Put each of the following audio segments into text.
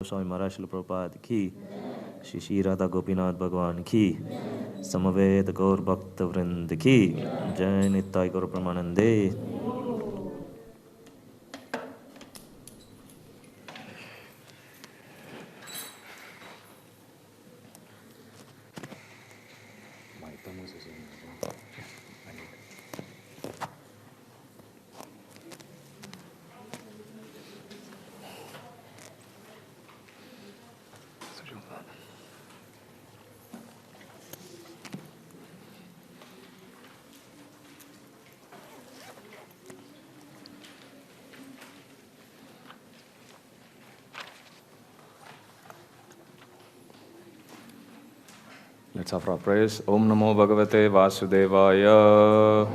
Swami Maharaj Srila Prabhupada ki, Shri Shri Radha Gopinath Bhagwan ki, Samaved Gaur Bhakta Vrind ki, Jai Nittai Gaur Pramanande. Let's offer our prayers. Om Namo Bhagavate Vasudevaya.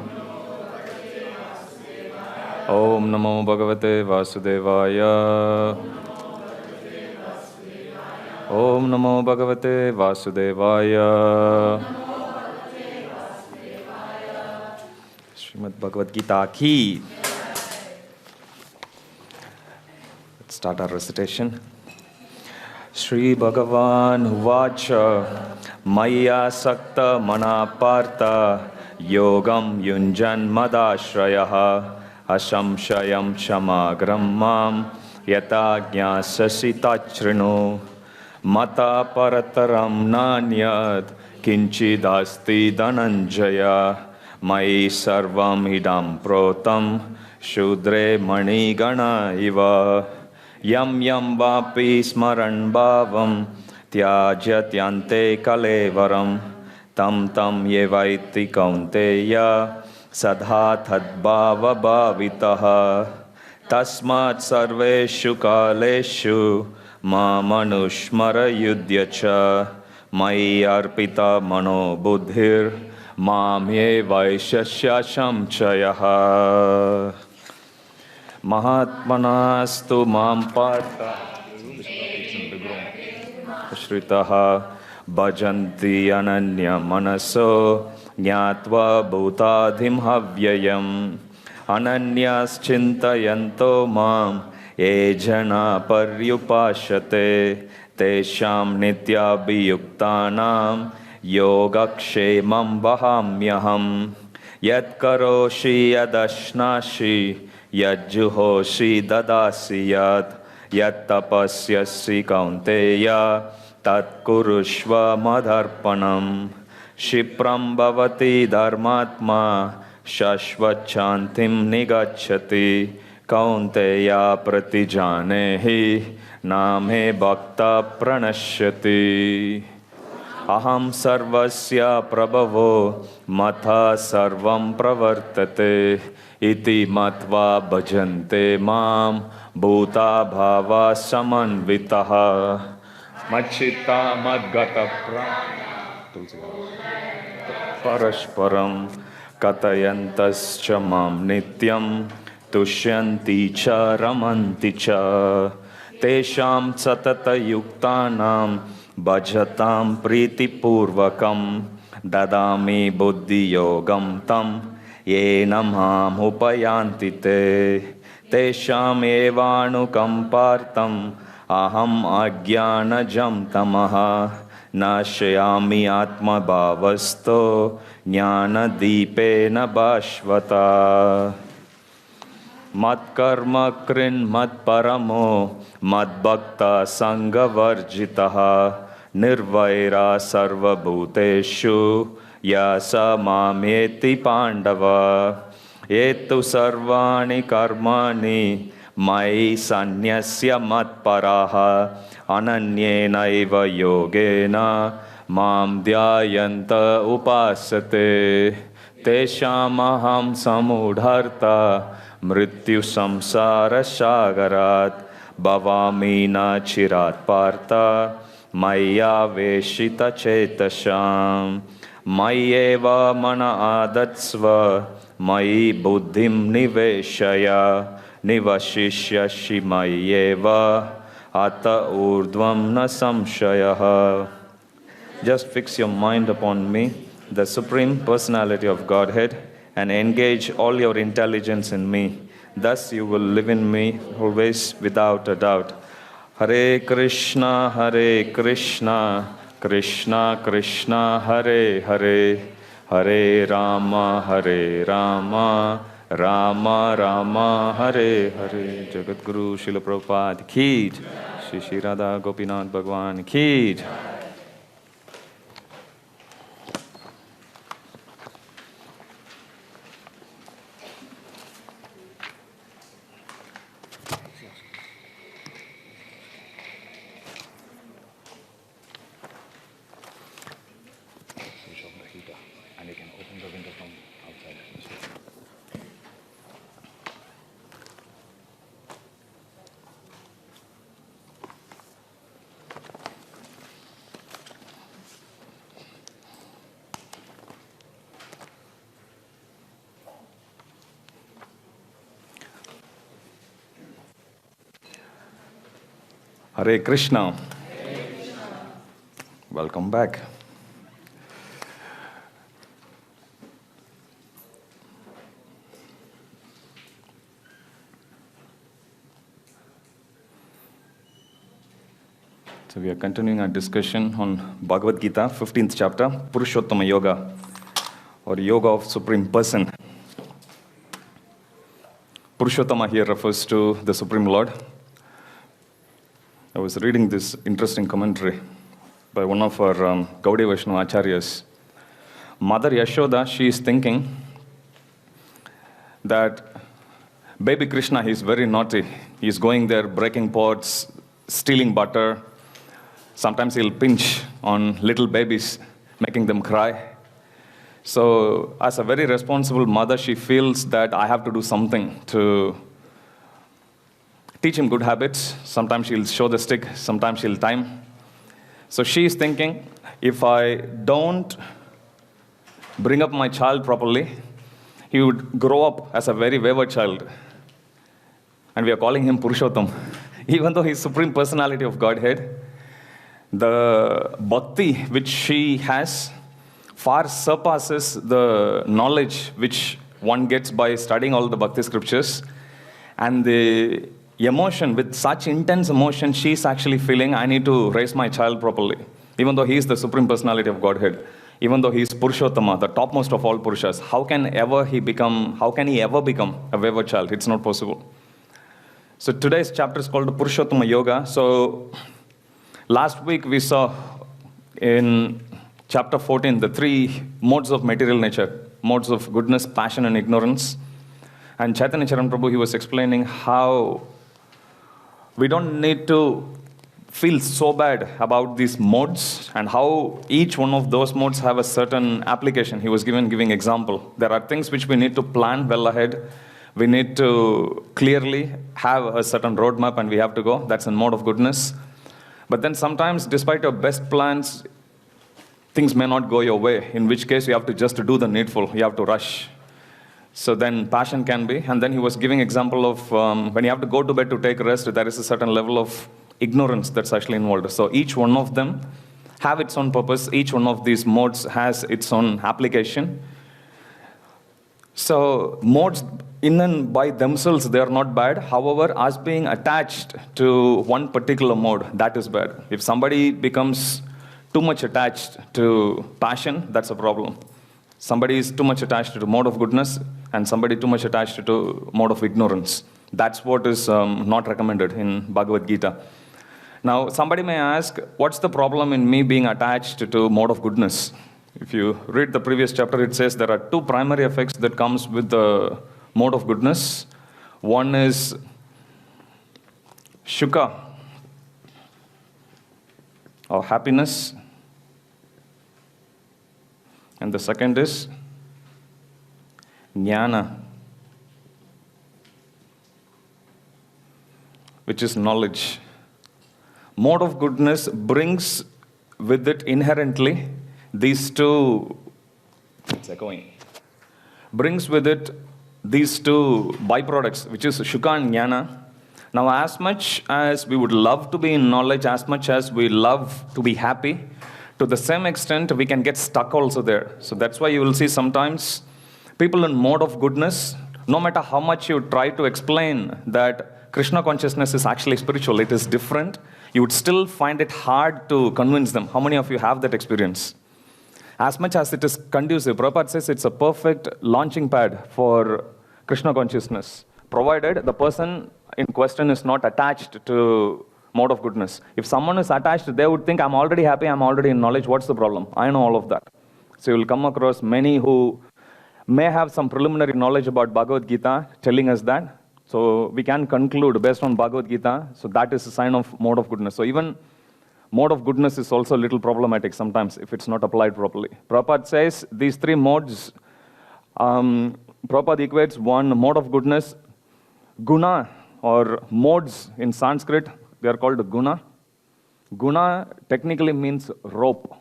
Om Namo Bhagavate Vasudevaya. Om Namo Bhagavate Vasudevaya. Srimad Bhagavad Gita ki. Let's start our recitation. Shri Bhagavan Uvacha Maya Sakta Manapartha Yogam Yunjan Madashrayaha Ashamshayam Shamagram Mam Yata Jnasasi Tachrino Mata Parataram Nanyad Kinchidasti Dhananjaya Mai Sarvam Idam Protam Shudre Manigana Iva Yam Yam Vapi Smaran Bhavam Tyajatyante Kalevaram Tam Tam Yevaiti Kaunteya Sadha Tadbhava Bhavitaha Tasmat Sarveshu Kaleshu Mamanushmara Yudhyacha Mai Arpita Mano Buddhir Mam Yevaishasya Shamchayaha Mahatmanastu Mam Partha Shritaha Bhajanti Ananya Manaso Jnatva Bhutadhim Havyayam Ananyas Chintayanto Mam Ejana Paryupashate Tesham Nityabhiyuktanam Yogakshemam Vahamyaham Yat Karoshi Yadashnashi Yajjuhoshi Dadasi Yat Yat Tapasyasi Kaunteya Tat Kurushva Madharpanam Shipram Bhavati Dharmatma Shashvachantim Nigachati Kaunteya Pratijanehi Name Bhakta Pranashyati Aham Sarvasya Prabhavo Matha Sarvam Pravartate Iti Matva Bhajante Mam Bhuta Bhava Samanvitaha Machita Madgata Parashparam Katayantascha Mam Nityam Tushyanti Cha Ramanti Cha Tesham Satata Yuktanam Bhajatam Priti Purvakam Dadami Buddhi Yogam Tam Yenam Ham Upayanti Te Tesham Evanu Kampartam Aham Ajnanajam Tamaha Nashayami Atma Bhavasto Jnana Deepena Bhashvata Mat Karma Krin Mat Paramo Mat Bhakta Sangha Varjitaha Nirvaira Sarva Bhuteshu Yasa Mameti Pandava Etu Sarvani Karmani Mai Sanyasya Mat Paraha Ananyena Eva Yogena Mam Dhyayanta Upasate Teshamaham Samudharta Mrityu Samsara Shagarat Bhavamina Chirat Partha Maya Veshita Chetasham Mayeva Mana Adatsva Mai Buddhim Niveshaya Nivashishya Shimayeva Ata Urdvam Na Samshayaha. Just fix your mind upon me, the Supreme Personality of Godhead, and engage all your intelligence in me. Thus you will live in me always without a doubt. Hare Krishna, Krishna Krishna, Hare Hare, Hare Rama, Rama Rama, Hare Hare. Jagadguru Srila Prabhupada ki jai. Shri Shri Radha Gopinath Bhagwan ki jai. And you can open the window from outside. Hare Krishna. Welcome back. So we are continuing our discussion on Bhagavad Gita, 15th chapter, Purushottama Yoga, or Yoga of Supreme Person. Purushottama here refers to the Supreme Lord. I was reading this interesting commentary by one of our Gaudiya Vaishnava Acharyas. Mother Yashoda, she is thinking that baby Krishna, he is very naughty. He is going there, breaking pots, stealing butter. Sometimes he'll pinch on little babies, making them cry. So as a very responsible mother, she feels that I have to do something to teach him good habits. Sometimes she'll show the stick, sometimes she'll time. So she is thinking, if I don't bring up my child properly, he would grow up as a very wayward child. And we are calling him Purushottam. Even though he's Supreme Personality of Godhead, the bhakti which she has far surpasses the knowledge which one gets by studying all the bhakti scriptures. And the emotion, with such intense emotion, she's actually feeling, I need to raise my child properly. Even though he is the Supreme Personality of Godhead, even though he is Purushottama, the topmost of all Purushas, how can he ever become a wayward child? It's not possible. So today's chapter is called Purushottama Yoga. So last week we saw in chapter 14 the three modes of material nature, modes of goodness, passion, and ignorance. And Chaitanya Charan Prabhu, he was explaining how we don't need to feel so bad about these modes and how each one of those modes have a certain application. He was giving example. There are things which we need to plan well ahead. We need to clearly have a certain roadmap and we have to go. That's a mode of goodness. But then sometimes, despite your best plans, things may not go your way, in which case you have to just do the needful. You have to rush. So then passion can be. And then he was giving example of when you have to go to bed to take rest, there is a certain level of ignorance that's actually involved. So each one of them have its own purpose. Each one of these modes has its own application. So modes in and by themselves, they are not bad. However, us being attached to one particular mode, that is bad. If somebody becomes too much attached to passion, that's a problem. Somebody is too much attached to the mode of goodness and somebody too much attached to mode of ignorance. That's what is not recommended in Bhagavad Gita. Now, somebody may ask, what's the problem in me being attached to mode of goodness? If you read the previous chapter, it says there are two primary effects that comes with the mode of goodness. One is shuka, or happiness. And the second is jnana, which is knowledge. Mode of goodness brings with it inherently these two, brings with it these two byproducts, which is shuka and jnana. Now, as much as we would love to be in knowledge, as much as we love to be happy, to the same extent, we can get stuck also there. So that's why you will see sometimes people in mode of goodness, no matter how much you try to explain that that Krishna consciousness is actually spiritual, it is different, you would still find it hard to convince them. How many of you have that experience? As much as it is conducive, Prabhupada says it's a perfect launching pad for Krishna consciousness, provided the person in question is not attached to mode of goodness. If someone is attached, they would think, I'm already happy, I'm already in knowledge, what's the problem? I know all of that. So you will come across many who may have some preliminary knowledge about Bhagavad Gita telling us that. So we can conclude based on Bhagavad Gita, so that is a sign of mode of goodness. So even mode of goodness is also a little problematic sometimes if it's not applied properly. Prabhupada says these three modes, Prabhupada equates one mode of goodness, guna, or modes in Sanskrit, they are called guna. Guna technically means rope.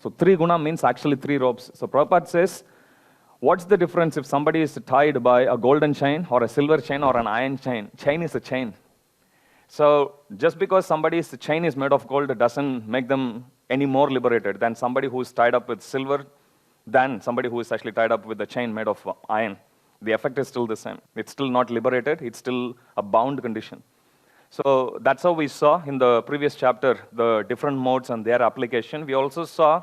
So three guna means actually three ropes. So Prabhupada says, what's the difference if somebody is tied by a golden chain or a silver chain or an iron chain? Chain is a chain. So just because somebody's chain is made of gold doesn't make them any more liberated than somebody who is tied up with silver than somebody who is actually tied up with a chain made of iron. The effect is still the same. It's still not liberated. It's still a bound condition. So that's how we saw in the previous chapter the different modes and their application. We also saw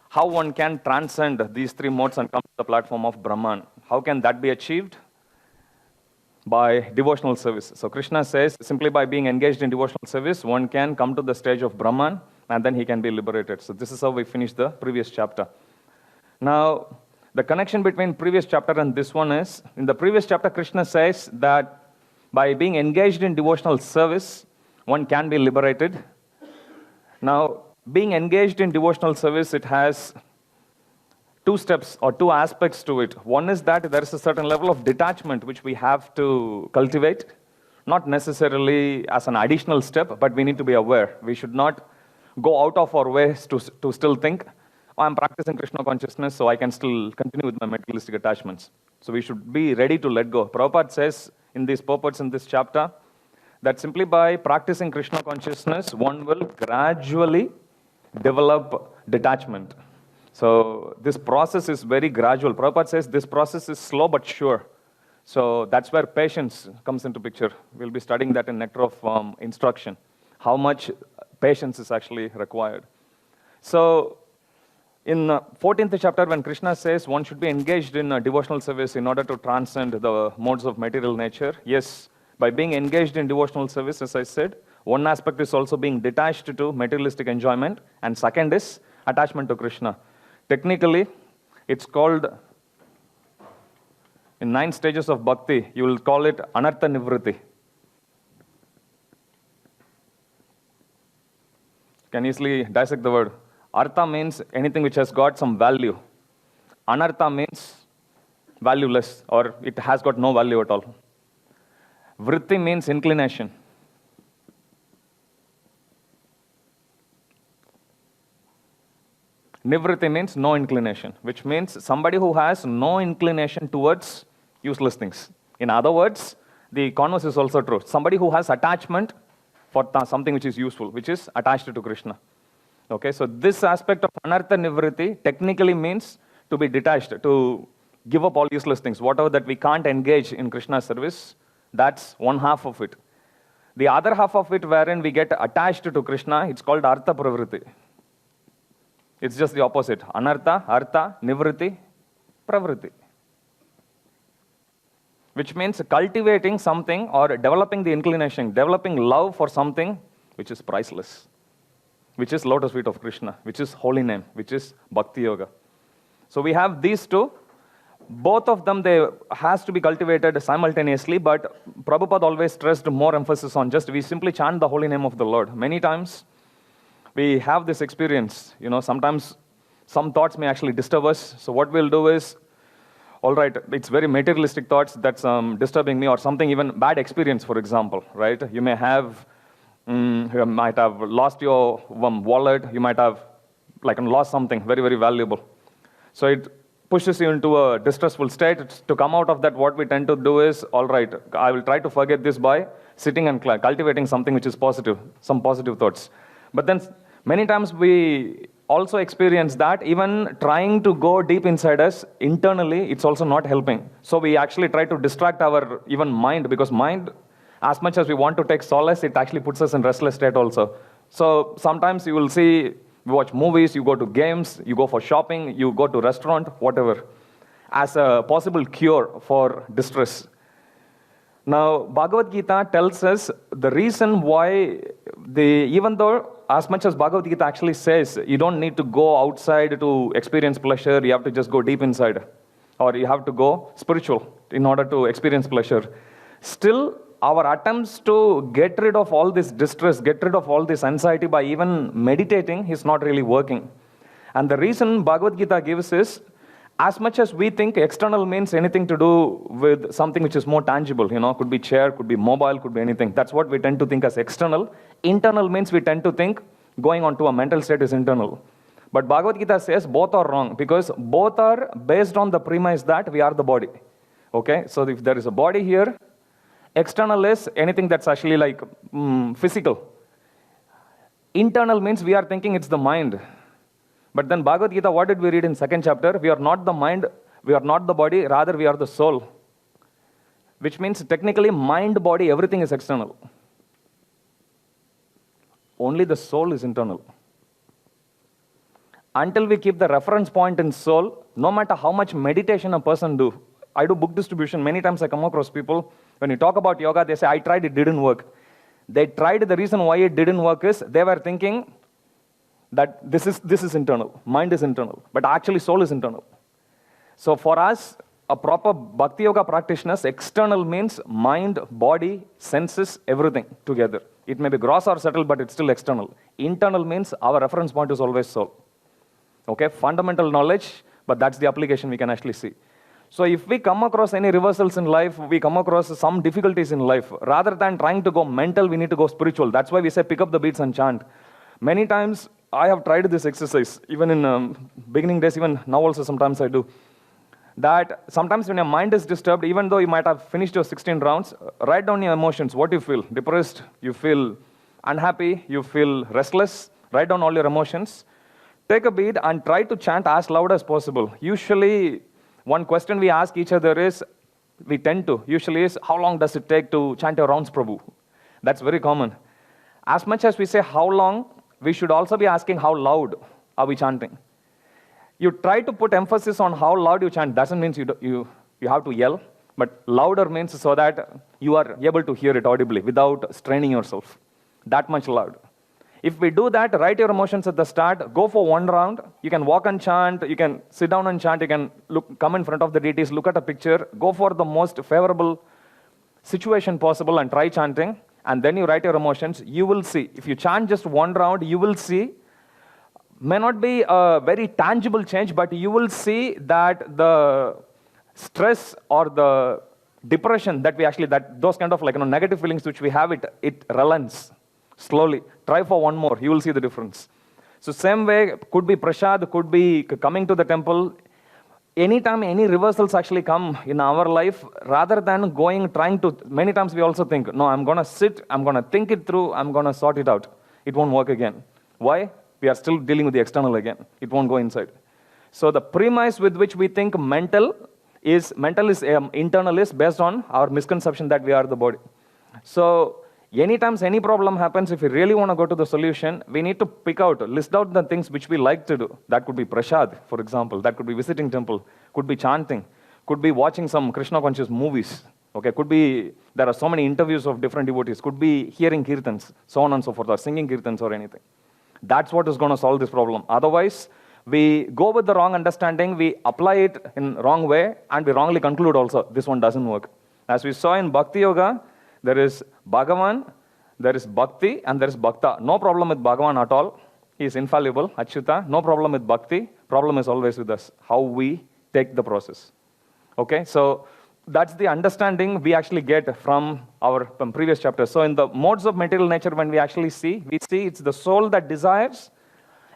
how one can transcend these three modes and come to the platform of Brahman. How can that be achieved? By devotional service. So Krishna says, simply by being engaged in devotional service, one can come to the stage of Brahman and then he can be liberated. So this is how we finished the previous chapter. Now, the connection between previous chapter and this one is, in the previous chapter, Krishna says that by being engaged in devotional service, one can be liberated. Now, being engaged in devotional service, it has two steps or two aspects to it. One is that there is a certain level of detachment which we have to cultivate, not necessarily as an additional step, but we need to be aware. We should not go out of our ways to still think, oh, I'm practicing Krishna consciousness, so I can still continue with my materialistic attachments. So we should be ready to let go. Prabhupada says in these purports in this chapter that simply by practicing Krishna consciousness, one will gradually develop detachment. So this process is very gradual. Prabhupada says this process is slow but sure. So that's where patience comes into picture. We'll be studying that in Nectar of Instruction, how much patience is actually required. So in 14th chapter, when Krishna says one should be engaged in devotional service in order to transcend the modes of material nature, yes, by being engaged in devotional service, as I said, one aspect is also being detached to materialistic enjoyment, and second is attachment to Krishna. Technically, it's called, in 9 stages of bhakti, you will call it anartha nivritti. You can easily dissect the word. Artha means anything which has got some value. Anartha means valueless, or it has got no value at all. Vritti means inclination. Nivritti means no inclination, which means somebody who has no inclination towards useless things. In other words, the converse is also true. Somebody who has attachment for something which is useful, which is attached to Krishna. Okay, so this aspect of anartha nivritti technically means to be detached, to give up all useless things. Whatever that we can't engage in Krishna's service, that's one half of it. The other half of it, wherein we get attached to Krishna, it's called artha pravritti. It's just the opposite. Anartha, artha, nivritti, pravritti. Which means cultivating something or developing the inclination, developing love for something which is priceless, which is lotus feet of Krishna, which is holy name, which is bhakti yoga. So we have these two. Both of them, they has to be cultivated simultaneously, but Prabhupada always stressed more emphasis on just we simply chant the holy name of the Lord. Many times we have this experience, sometimes some thoughts may actually disturb us. So what we'll do is, all right, it's very materialistic thoughts that's disturbing me, or something, even bad experience, for example, right? You may have, you might have lost your wallet, you might have lost something very, very valuable. So it pushes you into a distressful state. To come out of that, what we tend to do is, all right, I will try to forget this by sitting and cultivating something which is positive, some positive thoughts. But then many times we also experience that even trying to go deep inside us, internally, it's also not helping. So we actually try to distract our even mind, because mind As much as we want to take solace, it actually puts us in restless state also. So sometimes you will see, you watch movies, you go to games, you go for shopping, you go to restaurant, whatever, as a possible cure for distress. Now, Bhagavad Gita tells us the reason why even though as much as Bhagavad Gita actually says you don't need to go outside to experience pleasure, you have to just go deep inside, or you have to go spiritual in order to experience pleasure. Still, our attempts to get rid of all this distress, get rid of all this anxiety by even meditating is not really working. And the reason Bhagavad Gita gives is, as much as we think external means anything to do with something which is more tangible, could be chair, could be mobile, could be anything. That's what we tend to think as external. Internal means we tend to think going on to a mental state is internal. But Bhagavad Gita says both are wrong, because both are based on the premise that we are the body. Okay, so if there is a body here, external is anything that's actually like physical. Internal means we are thinking it's the mind. But then Bhagavad Gita, what did we read in second chapter? We are not the mind, we are not the body, rather we are the soul. Which means technically mind, body, everything is external. Only the soul is internal. Until we keep the reference point in soul, no matter how much meditation a person do. I do book distribution, many times I come across people, when you talk about yoga, they say, I tried, it didn't work. They tried, the reason why it didn't work is, they were thinking that this is internal, mind is internal, but actually soul is internal. So for us, a proper Bhakti Yoga practitioners, external means mind, body, senses, everything together. It may be gross or subtle, but it's still external. Internal means our reference point is always soul. Okay, fundamental knowledge, but that's the application we can actually see. So if we come across any reversals in life, we come across some difficulties in life, rather than trying to go mental, we need to go spiritual. That's why we say pick up the beats and chant. Many times, I have tried this exercise, even in beginning days, even now also sometimes I do. That sometimes when your mind is disturbed, even though you might have finished your 16 rounds, write down your emotions, what you feel. Depressed, you feel unhappy, you feel restless, write down all your emotions. Take a beat and try to chant as loud as possible. Usually, one question we ask each other is, usually is, how long does it take to chant your rounds, Prabhu? That's very common. As much as we say how long, we should also be asking how loud are we chanting. You try to put emphasis on how loud you chant. Doesn't mean you have to yell, but louder means so that you are able to hear it audibly without straining yourself. That much loud. If we do that, write your emotions at the start, go for one round. You can walk and chant, you can sit down and chant, you can come in front of the deities, look at a picture, go for the most favorable situation possible and try chanting. And then you write your emotions, you will see. If you chant just one round, you will see, may not be a very tangible change, but you will see that the stress or the depression that those kind of negative feelings which we have, it relents slowly. Try for one more, you will see the difference. So same way, could be prasad, could be coming to the temple. Anytime any reversals actually come in our life, rather than many times we also think, no, I'm going to sit, I'm going to think it through, I'm going to sort it out. It won't work again. Why? We are still dealing with the external again. It won't go inside. So the premise with which we think internal is based on our misconception that we are the body. So anytime any problem happens, if we really want to go to the solution, we need to list out the things which we like to do. That could be prasad, for example. That could be visiting temple. Could be chanting. Could be watching some Krishna conscious movies. Okay, could be, there are so many interviews of different devotees. Could be hearing kirtans, so on and so forth, or singing kirtans or anything. That's what is going to solve this problem. Otherwise, we go with the wrong understanding, we apply it in wrong way, and we wrongly conclude also, this one doesn't work. As we saw in Bhakti Yoga, there is Bhagavan, there is Bhakti, and there is Bhakta. No problem with Bhagavan at all. He is infallible, Achyuta. No problem with Bhakti. Problem is always with us, how we take the process. Okay, so that's the understanding we actually get from our previous chapter. So in the modes of material nature, when we see it's the soul that desires,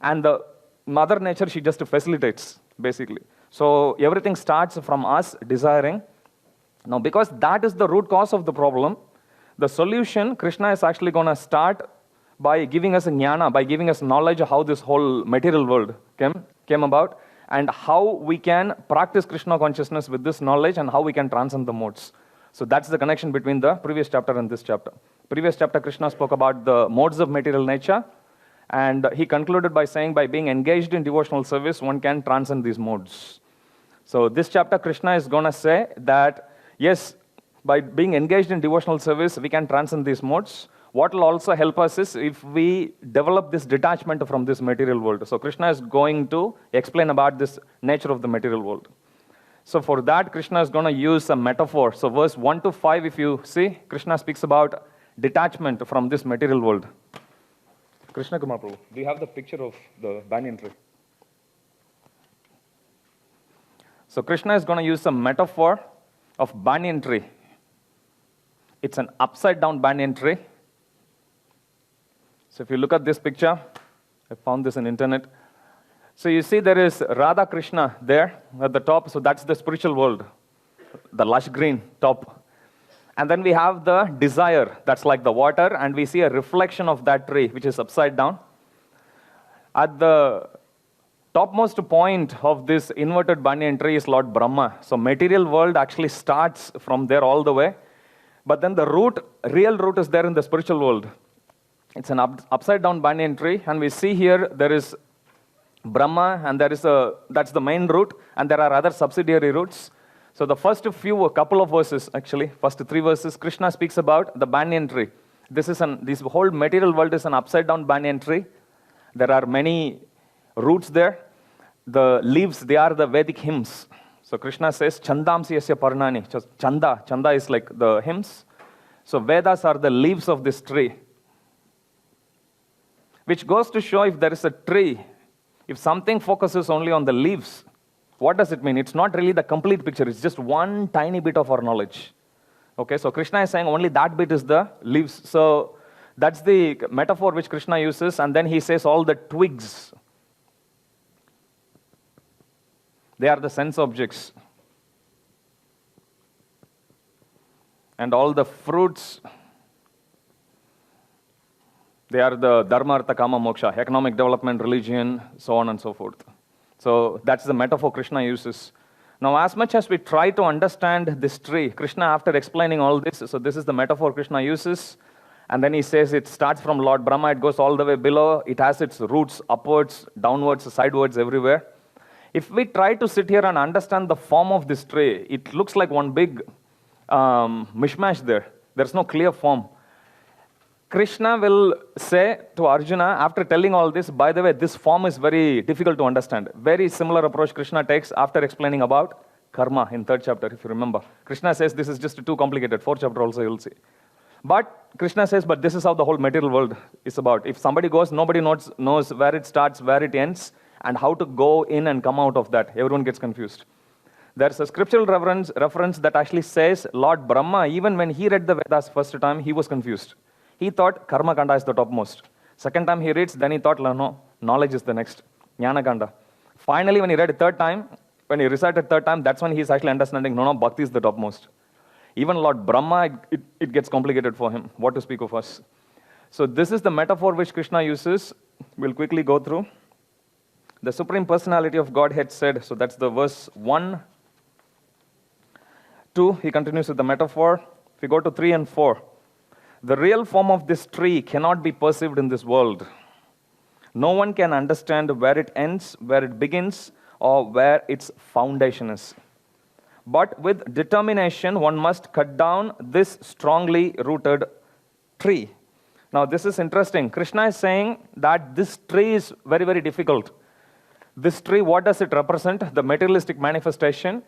and the mother nature, she just facilitates, basically. So everything starts from us desiring. Now, because that is the root cause of the problem, the solution, Krishna is actually going to start by giving us jnana, by giving us knowledge of how this whole material world came about, and how we can practice Krishna consciousness with this knowledge, and how we can transcend the modes. So that's the connection between the previous chapter and this chapter. Previous chapter, Krishna spoke about the modes of material nature, and he concluded by saying, by being engaged in devotional service, one can transcend these modes. So this chapter, Krishna is going to say that, yes, by being engaged in devotional service, we can transcend these modes. What will also help us is if we develop this detachment from this material world. So Krishna is going to explain about this nature of the material world. So for that, Krishna is going to use a metaphor. So verse 1 to 5, if you see, Krishna speaks about detachment from this material world. Krishna Kumar Prabhu, do you have the picture of the banyan tree? So Krishna is going to use a metaphor of banyan tree. It's an upside down banyan tree. So if you look at this picture, I found this on internet. So you see there is Radha Krishna there at the top. So that's the spiritual world, the lush green top. And then we have the desire, that's like the water, and we see a reflection of that tree, which is upside down. At the topmost point of this inverted banyan tree is Lord Brahma. So material world actually starts from there all the way. But then the root, real root is there in the spiritual world. It's an upside down banyan tree, and we see here there is Brahma, and that's the main root, and there are other subsidiary roots. So the first couple of verses, actually, first 3 verses, Krishna speaks about the banyan tree. This whole material world is an upside down banyan tree. There are many roots there. The leaves, they are the Vedic hymns. So Krishna says, Chandamsi yasya parnani. Chanda is like the hymns. So Vedas are the leaves of this tree. Which goes to show if there is a tree, if something focuses only on the leaves, what does it mean? It's not really the complete picture. It's just one tiny bit of our knowledge. Okay, so Krishna is saying only that bit is the leaves. So that's the metaphor which Krishna uses. And then he says all the twigs, they are the sense objects. And all the fruits, they are the dharma, artha, kama, moksha, economic development, religion, so on and so forth. So that's the metaphor Krishna uses. Now, as much as we try to understand this tree, Krishna, after explaining all this, so this is the metaphor Krishna uses, and then he says it starts from Lord Brahma, it goes all the way below, it has its roots upwards, downwards, sidewards, everywhere. If we try to sit here and understand the form of this tree, it looks like one big mishmash there. There's no clear form. Krishna will say to Arjuna, after telling all this, by the way, this form is very difficult to understand. Very similar approach Krishna takes after explaining about karma in 3rd chapter, if you remember. Krishna says this is just too complicated. 4th chapter also you'll see. But Krishna says, but this is how the whole material world is about. If somebody goes, nobody knows where it starts, where it ends, and how to go in and come out of that. Everyone gets confused. There's a scriptural reference that actually says Lord Brahma, even when he read the Vedas first time, he was confused. He thought Karma Kanda is the topmost. Second time he reads, then he thought, no, knowledge is the next. Jnana Kanda. Finally, when he read 3rd time, when he recited 3rd time, that's when he's actually understanding, no, Bhakti is the topmost. Even Lord Brahma, it gets complicated for him. What to speak of us? So this is the metaphor which Krishna uses. We'll quickly go through. The Supreme Personality of Godhead said, so that's the verse 1, 2, he continues with the metaphor. If we go to 3 and 4, the real form of this tree cannot be perceived in this world. No one can understand where it ends, where it begins, or where its foundation is. But with determination, one must cut down this strongly rooted tree. Now, this is interesting. Krishna is saying that this tree is very, very difficult. This tree, what does it represent? The materialistic manifestation.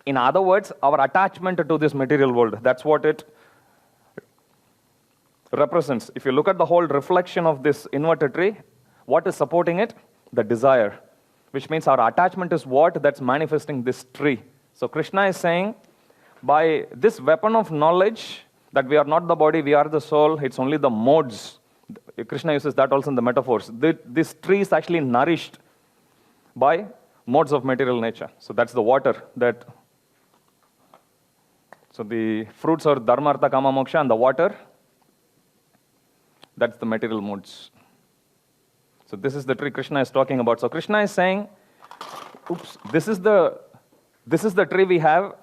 In other words, our attachment to this material world. That's what it represents. If you look at the whole reflection of this inverted tree, what is supporting it? The desire. Which means our attachment is what that's manifesting this tree. So Krishna is saying, by this weapon of knowledge, that we are not the body, we are the soul, it's only the modes. Krishna uses that also in the metaphors. This tree is actually nourished by modes of material nature. So that's the water. So the fruits are dharma, artha, kama, moksha, and the water, that's the material modes. So this is the tree Krishna is talking about. So Krishna is saying, oops, this is the tree we have.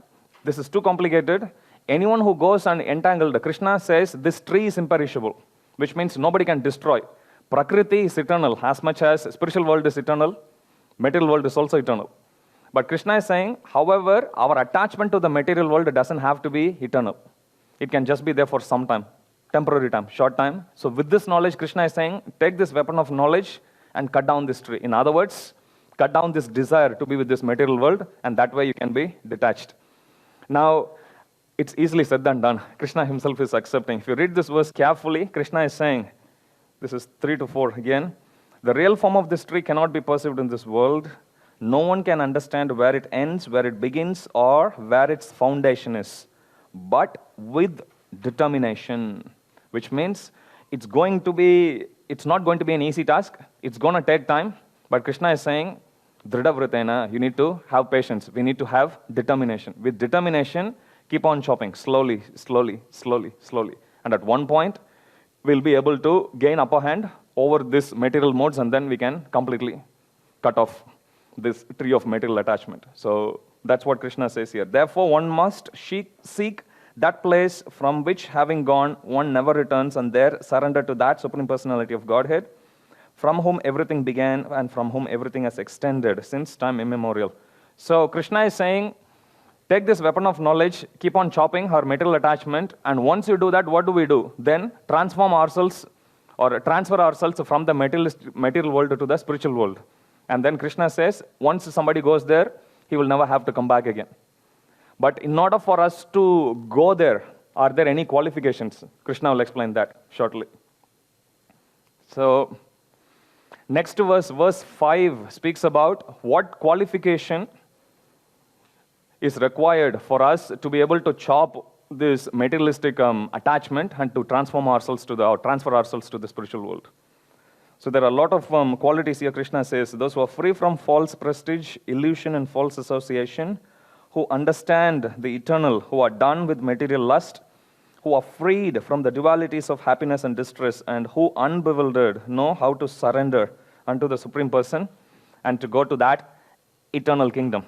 This is too complicated. Anyone who goes and entangled, Krishna says this tree is imperishable, which means nobody can destroy. Prakriti is eternal, as much as spiritual world is eternal, material world is also eternal. But Krishna is saying, however, our attachment to the material world doesn't have to be eternal. It can just be there for some time, temporary time, short time. So with this knowledge, Krishna is saying, take this weapon of knowledge and cut down this tree. In other words, cut down this desire to be with this material world, and that way you can be detached. Now, it's easily said than done. Krishna himself is accepting. If you read this verse carefully, Krishna is saying, this is 3 to 4 again, the real form of this tree cannot be perceived in this world. No one can understand where it ends, where it begins, or where its foundation is. But with determination, which means it's not going to be an easy task. It's going to take time. But Krishna is saying, Dhrida Vritena, you need to have patience. We need to have determination. With determination, keep on chopping slowly, slowly, slowly, slowly. And at one point, we'll be able to gain upper hand over this material modes, and then we can completely cut off this tree of material attachment. So that's what Krishna says here. Therefore, one must seek that place from which, having gone, one never returns, and there surrender to that Supreme Personality of Godhead, from whom everything began and from whom everything has extended since time immemorial. So Krishna is saying, take this weapon of knowledge, keep on chopping her material attachment, and once you do that, what do? Then transform ourselves or transfer ourselves from the material world to the spiritual world. And then Krishna says, once somebody goes there, he will never have to come back again. But in order for us to go there, are there any qualifications? Krishna will explain that shortly. So, next verse, verse 5, speaks about what qualification is required for us to be able to chop this materialistic attachment and to transfer ourselves to the spiritual world. So there are a lot of qualities here. Krishna says, those who are free from false prestige, illusion, and false association, who understand the eternal, who are done with material lust, who are freed from the dualities of happiness and distress, and who, unbewildered, know how to surrender unto the Supreme Person and to go to that eternal kingdom.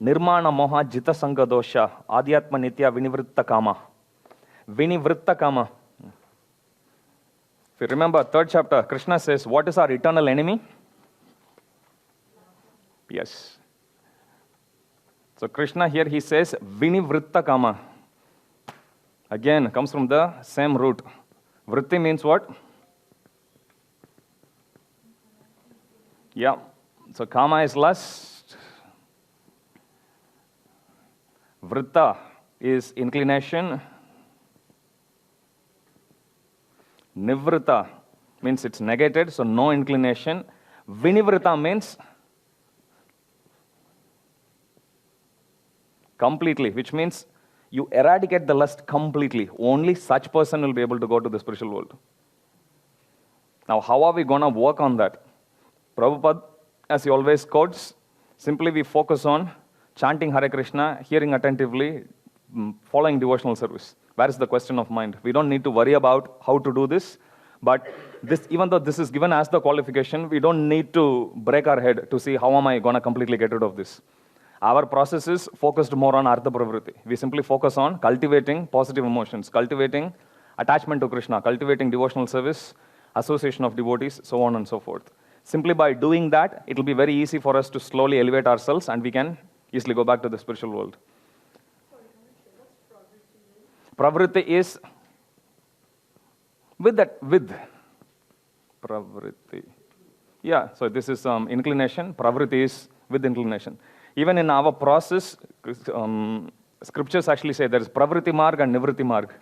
Nirmana moha jita sangha dosha adhyatma nitya vinivritta kama. Vinivritta kama. If you remember, 3rd chapter, Krishna says, what is our eternal enemy? Yes. So Krishna here, he says, Vinivritta kama. Again, comes from the same root. Vritti means what? Yeah. So kama is lust. Vritta is inclination. Nivritta means it's negated, so no inclination. Vinivritta means completely, which means you eradicate the lust completely. Only such person will be able to go to the spiritual world. Now, how are we going to work on that? Prabhupada, as he always quotes, simply we focus on chanting Hare Krishna, hearing attentively, following devotional service. Where is the question of mind? We don't need to worry about how to do this, but this, even though this is given as the qualification, we don't need to break our head to see how am I going to completely get rid of this. Our process is focused more on Artha Pravritti. We simply focus on cultivating positive emotions, cultivating attachment to Krishna, cultivating devotional service, association of devotees, so on and so forth. Simply by doing that, it will be very easy for us to slowly elevate ourselves, and we can easily go back to the spiritual world. Pravritti is with Pravritti. Yeah, so this is inclination. Pravritti is with inclination. Even in our process, scriptures actually say there is Pravritti Marg and Nivritti Marg.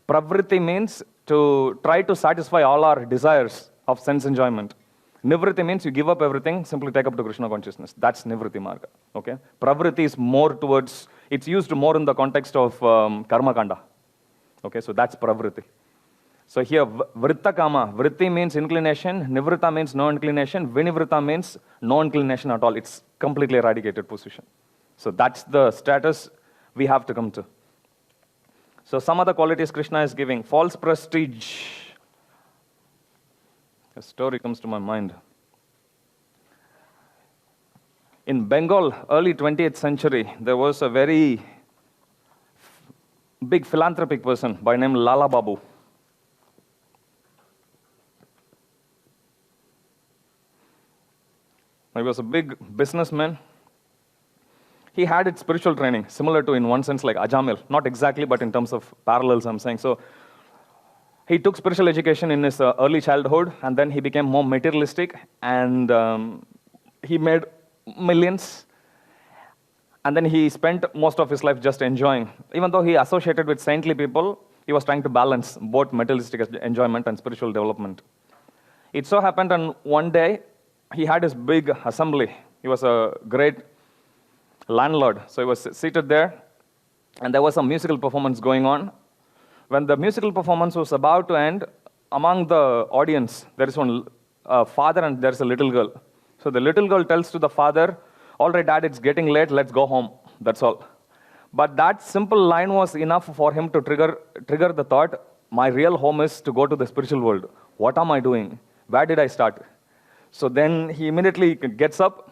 Pravritti means to try to satisfy all our desires of sense enjoyment. Nivritti means you give up everything, simply take up to Krishna consciousness. That's Nivritti Marga. Okay? Pravritti is more towards, it's used more in the context of Karma Kanda. Okay, so that's Pravritti. So here, Vritta Kama, Vritti means inclination, Nivritta means no inclination, Vinivritta means no inclination at all. It's completely eradicated position. So that's the status we have to come to. So some other qualities Krishna is giving. False prestige. A story comes to my mind. In Bengal, early 20th century, there was a very big philanthropic person by name Lala Babu. He was a big businessman. He had its spiritual training, similar to, in one sense, like Ajamil. Not exactly, but in terms of parallels, I'm saying. So he took spiritual education in his early childhood, and then he became more materialistic, and he made millions. And then he spent most of his life just enjoying. Even though he associated with saintly people, he was trying to balance both materialistic enjoyment and spiritual development. It so happened, and one day, he had his big assembly. He was a great landlord. So he was seated there, and there was a musical performance going on. When the musical performance was about to end, among the audience, there is one father and there is a little girl. So the little girl tells to the father, "All right, Dad, it's getting late, let's go home." That's all. But that simple line was enough for him to trigger the thought, my real home is to go to the spiritual world. What am I doing? Where did I start? So then he immediately gets up,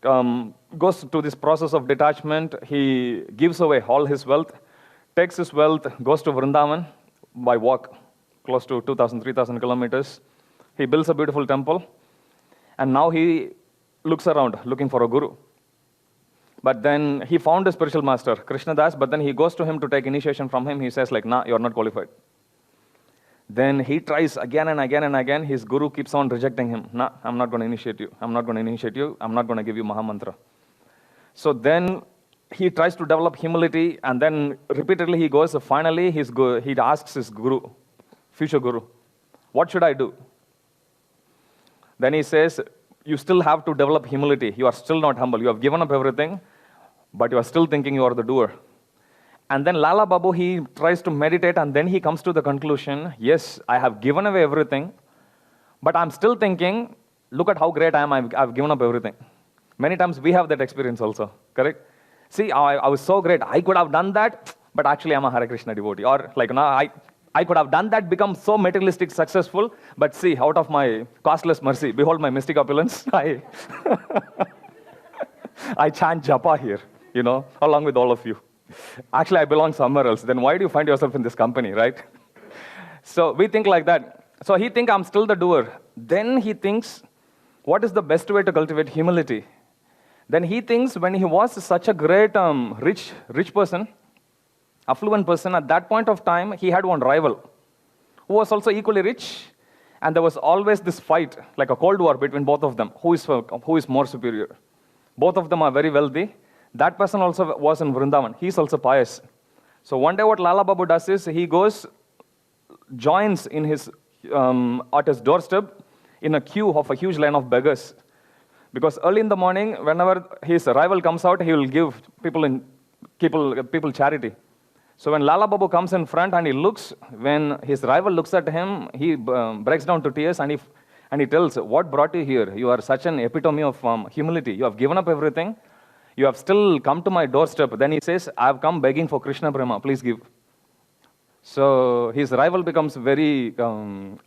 goes to this process of detachment. He gives away all his wealth, takes his wealth, goes to Vrindavan by walk, close to 2,000, 3,000 kilometers. He builds a beautiful temple, and now he looks around, looking for a guru. But then he found a spiritual master, Krishna Das, but then he goes to him to take initiation from him. He says, like, nah, you're not qualified. Then he tries again and again and again. His guru keeps on rejecting him. Nah, I'm not going to initiate you. I'm not going to initiate you. I'm not going to give you Mahamantra. So then he tries to develop humility, and then repeatedly he goes. So finally, he asks his guru, future guru, what should I do? Then he says, you still have to develop humility. You are still not humble. You have given up everything, but you are still thinking you are the doer. And then Lala Babu, he tries to meditate, and then he comes to the conclusion, yes, I have given away everything, but I'm still thinking, look at how great I am, I've given up everything. Many times we have that experience also, correct? See, I was so great, I could have done that, but actually I'm a Hare Krishna devotee. Or like, no, I could have done that, become so materialistic, successful, but see, out of my costless mercy, behold my mystic opulence, I chant japa here, along with all of you. Actually, I belong somewhere else. Then why do you find yourself in this company, right? So we think like that. So he thinks I'm still the doer. Then he thinks, what is the best way to cultivate humility? Then he thinks when he was such a great rich person, affluent person, at that point of time, he had one rival who was also equally rich. And there was always this fight, like a cold war between both of them. Who is more superior? Both of them are very wealthy. That person also was in Vrindavan. He's also pious. So one day what Lala Babu does is, he goes, joins in at his doorstep in a queue of a huge line of beggars. Because early in the morning, whenever his rival comes out, he will give people charity. So when Lala Babu comes in front and he looks, when his rival looks at him, he breaks down to tears, and he tells, what brought you here? You are such an epitome of humility. You have given up everything. You have still come to my doorstep. Then he says, I have come begging for Krishna Prema, please give. So his rival becomes very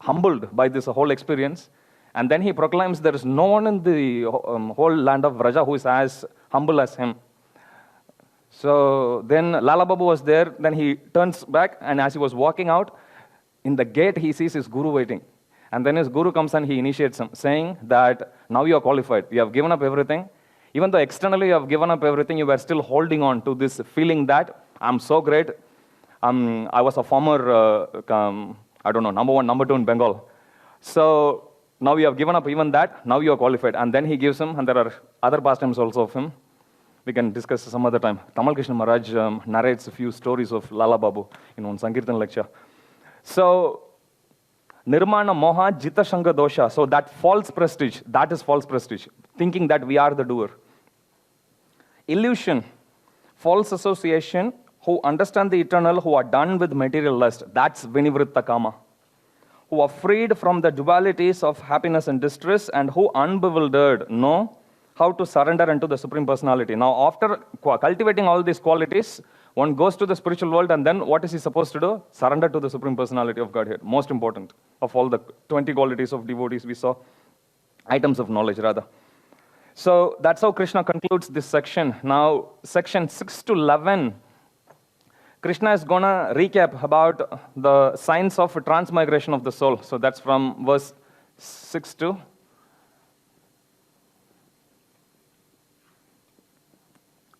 humbled by this whole experience. And then he proclaims, there is no one in the whole land of Vraja who is as humble as him. So then Lala Babu was there. Then he turns back, and as he was walking out, in the gate he sees his guru waiting. And then his guru comes and he initiates him, saying that now you are qualified. You have given up everything. Even though externally you have given up everything, you were still holding on to this feeling that I'm so great. I was a former, number one, number two in Bengal. So now you have given up even that. Now you are qualified. And then he gives him, and there are other pastimes also of him. We can discuss some other time. Tamal Krishna Maharaj narrates a few stories of Lala Babu in one Sankirtan lecture. So Nirmana Moha Jita Shanga Dosha. So that false prestige, that is false prestige. Thinking that we are the doer. Illusion, false association, who understand the eternal, who are done with material lust. That's Vinivritta Kama. Who are freed from the dualities of happiness and distress, and who unbewildered know how to surrender unto the Supreme Personality. Now, after cultivating all these qualities, one goes to the spiritual world, and then what is he supposed to do? Surrender to the Supreme Personality of Godhead. Most important of all the 20 qualities of devotees we saw. Items of knowledge, rather. So that's how Krishna concludes this section. Now, section 6 to 11, Krishna is going to recap about the signs of transmigration of the soul. So that's from verse 6 to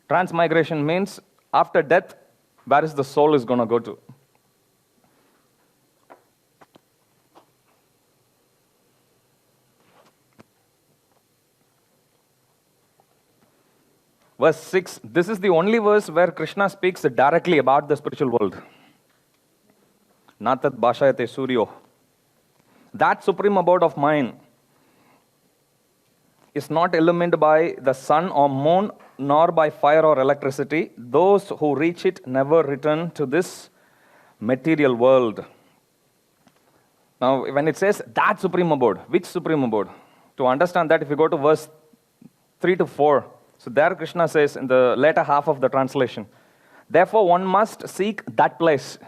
transmigration means after death, where is the soul is going to go to? Verse 6, this is the only verse where Krishna speaks directly about the spiritual world. Natat bhashayate suryo. That supreme abode of mine is not illumined by the sun or moon, nor by fire or electricity. Those who reach it never return to this material world. Now, when it says that supreme abode, which supreme abode? To understand that, if you go to verse 3 to 4, so there Krishna says in the later half of the translation, therefore one must seek that place.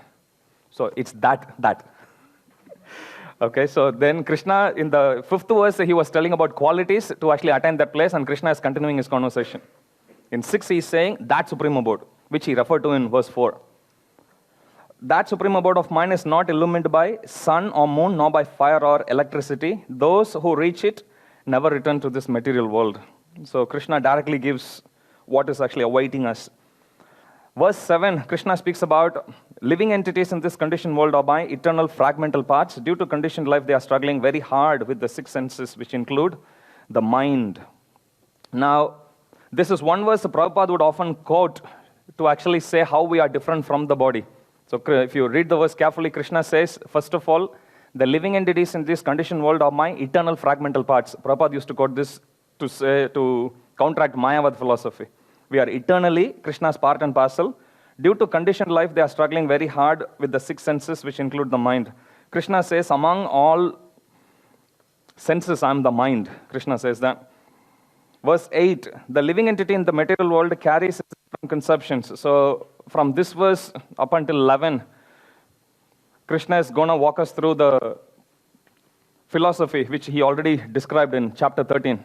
So it's that. Okay, so then Krishna, in the 5th verse, he was telling about qualities to actually attain that place, and Krishna is continuing his conversation. In 6, he is saying that supreme abode, which he referred to in verse 4. That supreme abode of mine is not illumined by sun or moon, nor by fire or electricity. Those who reach it never return to this material world. So Krishna directly gives what is actually awaiting us. Verse 7, Krishna speaks about living entities in this conditioned world are by eternal fragmental parts. Due to conditioned life, they are struggling very hard with the 6 senses, which include the mind. Now, this is one verse Prabhupada would often quote to actually say how we are different from the body. So if you read the verse carefully, Krishna says, first of all, the living entities in this conditioned world are my eternal fragmental parts. Prabhupada used to quote this to counteract Mayavad philosophy. We are eternally Krishna's part and parcel. Due to conditioned life, they are struggling very hard with the 6 senses, which include the mind. Krishna says, among all senses, I am the mind. Krishna says that. Verse 8, the living entity in the material world carries different conceptions. So from this verse up until 11, Krishna is going to walk us through the philosophy, which he already described in chapter 13.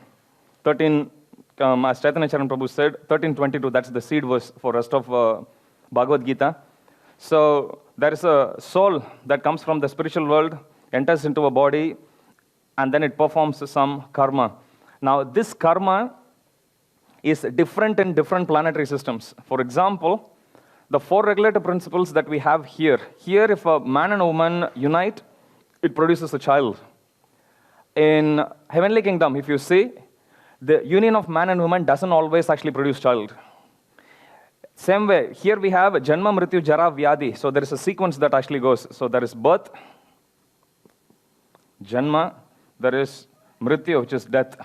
13, as Chaitanya Charan Prabhu said, 13:22, that's the seed verse for rest of Bhagavad Gita. So there is a soul that comes from the spiritual world, enters into a body, and then it performs some karma. Now, this karma is different in different planetary systems. For example, the 4 regulative principles that we have here. Here, if a man and a woman unite, it produces a child. In heavenly kingdom, if you see, the union of man and woman doesn't always actually produce child. Same way, here we have Janma, Mrityu, Jara, Vyadi. So there is a sequence that actually goes. So there is birth, Janma, there is Mrityu, which is death.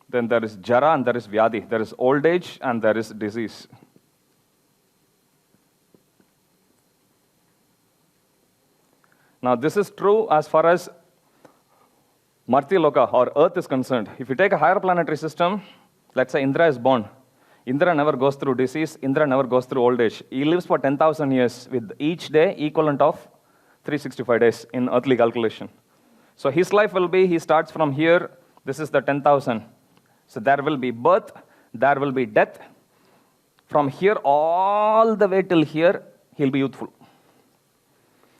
Then there is Jara and there is Vyadi. There is old age and there is disease. Now, this is true as far as Martyaloka or Earth is concerned. If you take a higher planetary system, let's say Indra is born. Indra never goes through disease. Indra never goes through old age. He lives for 10,000 years with each day equivalent of 365 days in earthly calculation. So his life will be, he starts from here. This is the 10,000. So there will be birth. There will be death. From here all the way till here, he'll be youthful.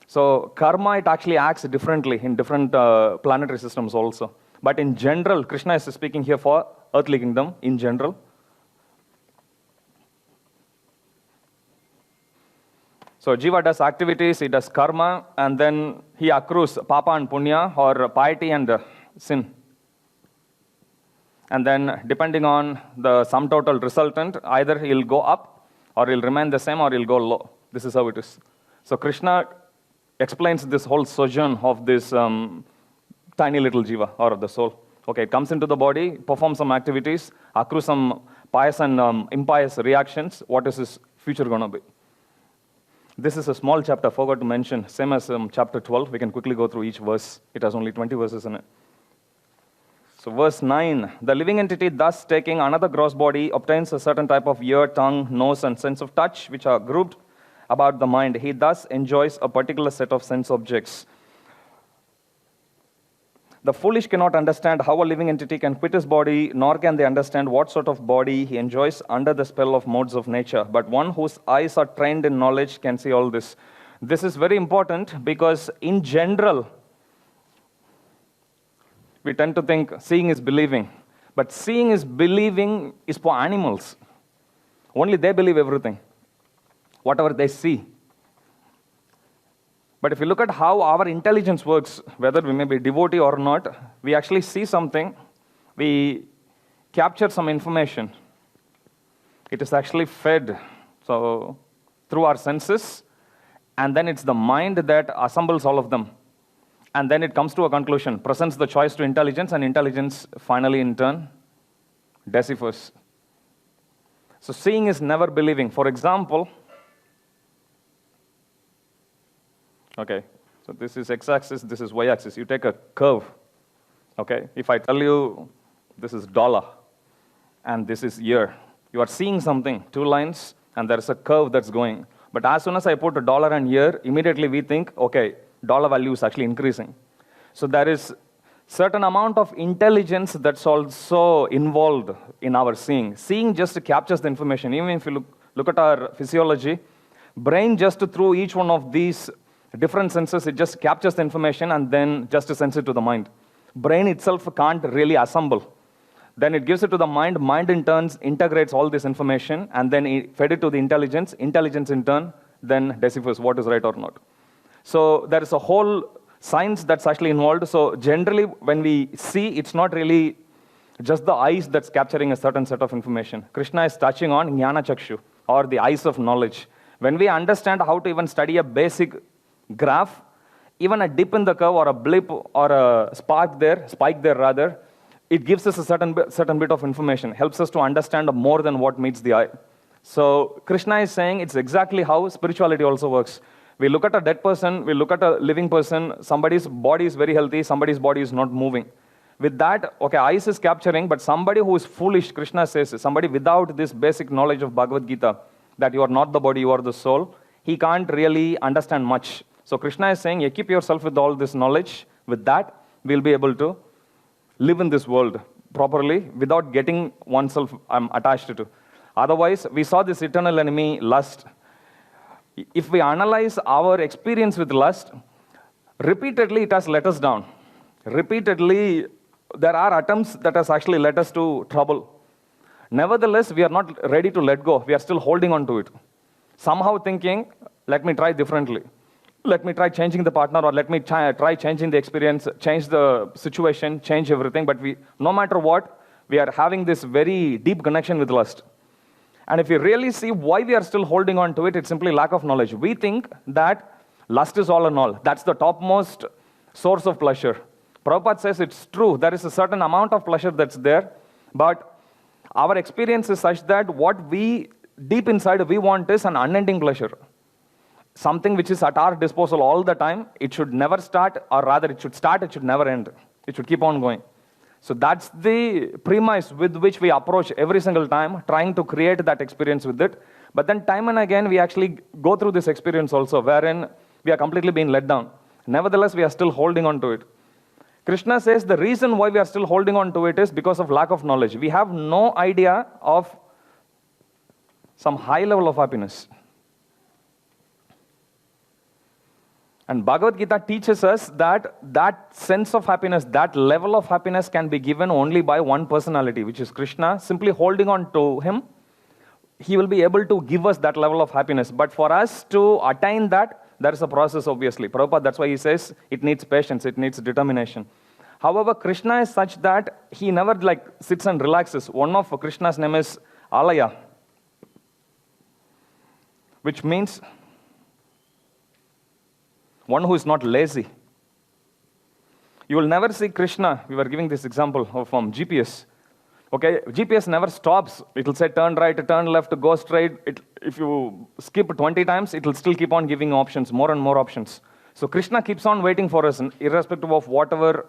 So karma, it actually acts differently in different planetary systems also. But in general, Krishna is speaking here for earthly kingdom in general. So Jiva does activities, he does karma, and then he accrues papa and punya, or piety and sin. And then depending on the sum total resultant, either he'll go up, or he'll remain the same, or he'll go low. This is how it is. So Krishna explains this whole sojourn of this tiny little jiva, or the soul. Okay, it comes into the body, performs some activities, accrues some pious and impious reactions. What is his future going to be? This is a small chapter, forgot to mention. Same as chapter 12. We can quickly go through each verse. It has only 20 verses in it. So verse 9, the living entity thus taking another gross body obtains a certain type of ear, tongue, nose, and sense of touch, which are grouped about the mind. He thus enjoys a particular set of sense objects. The foolish cannot understand how a living entity can quit his body, nor can they understand what sort of body he enjoys under the spell of modes of nature. But one whose eyes are trained in knowledge can see all this. This is very important because in general, we tend to think seeing is believing. But seeing is believing is for animals. Only they believe everything, whatever they see. But if you look at how our intelligence works, whether we may be devotee or not, we actually see something, we capture some information. It is actually fed through our senses, and then it's the mind that assembles all of them. And then it comes to a conclusion, presents the choice to intelligence, and intelligence finally in turn deciphers. So seeing is never believing. For example, okay, so this is x-axis, this is y-axis. You take a curve, okay? If I tell you this is dollar and this is year, you are seeing something, two lines, and there is a curve that's going. But as soon as I put a dollar and year, immediately we think, okay, dollar value is actually increasing. So there is certain amount of intelligence that's also involved in our seeing. Seeing just captures the information. Even if you look at our physiology, brain just through each one of these different senses, it just captures the information and then just sends it to the mind. Brain itself can't really assemble. Then it gives it to the mind. Mind in turn integrates all this information and then it fed it to the intelligence. Intelligence in turn then deciphers what is right or not. So there is a whole science that's actually involved. So generally when we see, it's not really just the eyes that's capturing a certain set of information. Krishna is touching on jnana chakshu, or the eyes of knowledge. When we understand how to even study a basic graph, even a dip in the curve or a blip or a spike there rather, it gives us a certain bit of information, helps us to understand more than what meets the eye. So Krishna is saying it's exactly how spirituality also works. We look at a dead person, we look at a living person, somebody's body is very healthy, somebody's body is not moving. With that, okay, eyes is capturing, but somebody who is foolish, Krishna says, somebody without this basic knowledge of Bhagavad Gita, that you are not the body, you are the soul, he can't really understand much. So Krishna is saying, equip yourself with all this knowledge. With that, we'll be able to live in this world properly without getting oneself attached to. Otherwise, we saw this eternal enemy, lust. If we analyze our experience with lust, repeatedly it has let us down. Repeatedly, there are attempts that has actually led us to trouble. Nevertheless, we are not ready to let go. We are still holding on to it. Somehow thinking, let me try differently. Let me try changing the partner, or let me try changing the experience, change the situation, change everything. But no matter what, we are having this very deep connection with lust. And if you really see why we are still holding on to it, it's simply lack of knowledge. We think that lust is all in all. That's the topmost source of pleasure. Prabhupada says it's true. There is a certain amount of pleasure that's there. But our experience is such that what we, deep inside, we want is an unending pleasure. Something which is at our disposal all the time. It should never start, or rather it should start, it should never end. It should keep on going. So that's the premise with which we approach every single time, trying to create that experience with it. But then time and again, we actually go through this experience also, wherein we are completely being let down. Nevertheless, we are still holding on to it. Krishna says the reason why we are still holding on to it is because of lack of knowledge. We have no idea of some high level of happiness. And Bhagavad Gita teaches us that that sense of happiness, that level of happiness can be given only by one personality, which is Krishna. Simply holding on to him, he will be able to give us that level of happiness. But for us to attain that, there is a process, obviously. Prabhupada, that's why he says it needs patience, it needs determination. However, Krishna is such that he never sits and relaxes. One of Krishna's name is Alaya, which means one who is not lazy. You will never see Krishna. We were giving this example from GPS. Okay, GPS never stops. It will say turn right, turn left, go straight. If you skip 20 times, it will still keep on giving options, more and more options. So Krishna keeps on waiting for us, irrespective of whatever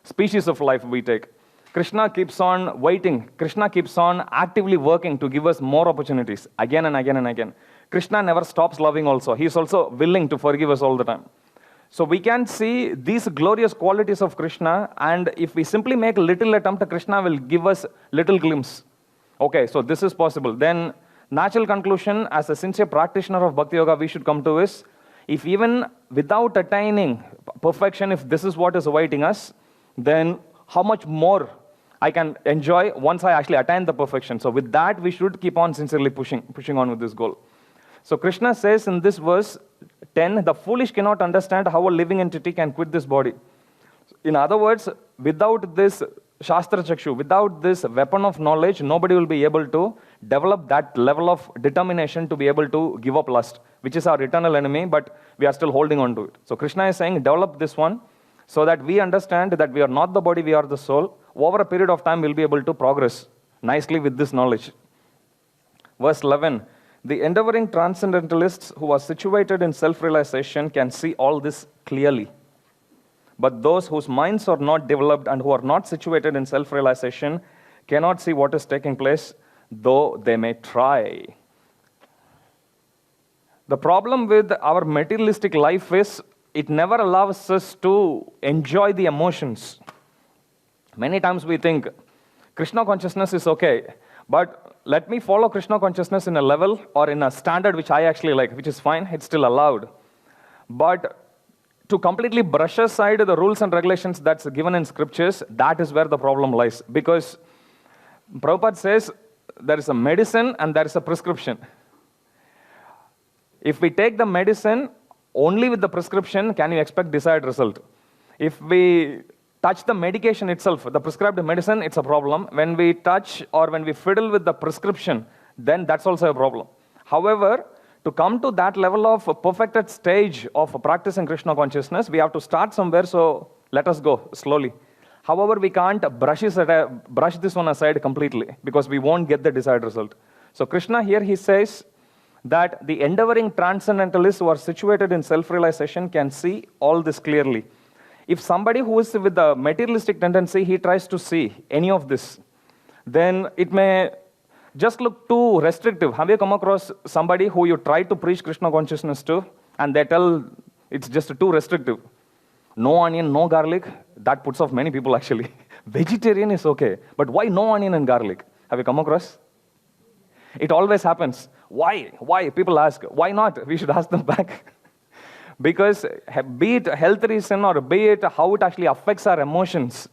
species of life we take. Krishna keeps on waiting. Krishna keeps on actively working to give us more opportunities again and again and again. Krishna never stops loving also. He is also willing to forgive us all the time. So we can see these glorious qualities of Krishna, and if we simply make little attempt, Krishna will give us little glimpse. Okay, so this is possible. Then natural conclusion, as a sincere practitioner of Bhakti Yoga, we should come to is, if even without attaining perfection, if this is what is awaiting us, then how much more I can enjoy once I actually attain the perfection. So with that, we should keep on sincerely pushing on with this goal. So Krishna says in this verse 10, the foolish cannot understand how a living entity can quit this body. In other words, without this Shastra Chakshu, without this weapon of knowledge, nobody will be able to develop that level of determination to be able to give up lust, which is our eternal enemy, but we are still holding on to it. So Krishna is saying, develop this one so that we understand that we are not the body, we are the soul. Over a period of time, we'll be able to progress nicely with this knowledge. Verse 11, the endeavoring transcendentalists who are situated in self-realization can see all this clearly. But those whose minds are not developed and who are not situated in self-realization cannot see what is taking place, though they may try. The problem with our materialistic life is it never allows us to enjoy the emotions. Many times we think Krishna consciousness is okay, but let me follow Krishna consciousness in a level or in a standard which I actually like, which is fine, it's still allowed. But to completely brush aside the rules and regulations that's given in scriptures, that is where the problem lies. Because Prabhupada says there is a medicine and there is a prescription. If we take the medicine only with the prescription, can you expect desired result? If we touch the medication itself, the prescribed medicine, it's a problem. When we touch or when we fiddle with the prescription, then that's also a problem. However, to come to that level of perfected stage of practicing Krishna consciousness, we have to start somewhere, so let us go slowly. However, we can't brush this one aside completely because we won't get the desired result. So Krishna here, he says that the endeavoring transcendentalists who are situated in self-realization can see all this clearly. If somebody who is with the materialistic tendency, he tries to see any of this, then it may just look too restrictive. Have you come across somebody who you try to preach Krishna consciousness to, and they tell it's just too restrictive? No onion, no garlic. That puts off many people actually. Vegetarian is okay, but why no onion and garlic? Have you come across? It always happens. Why? Why? People ask. Why not? We should ask them back. Because be it health reason or be it how it actually affects our emotions,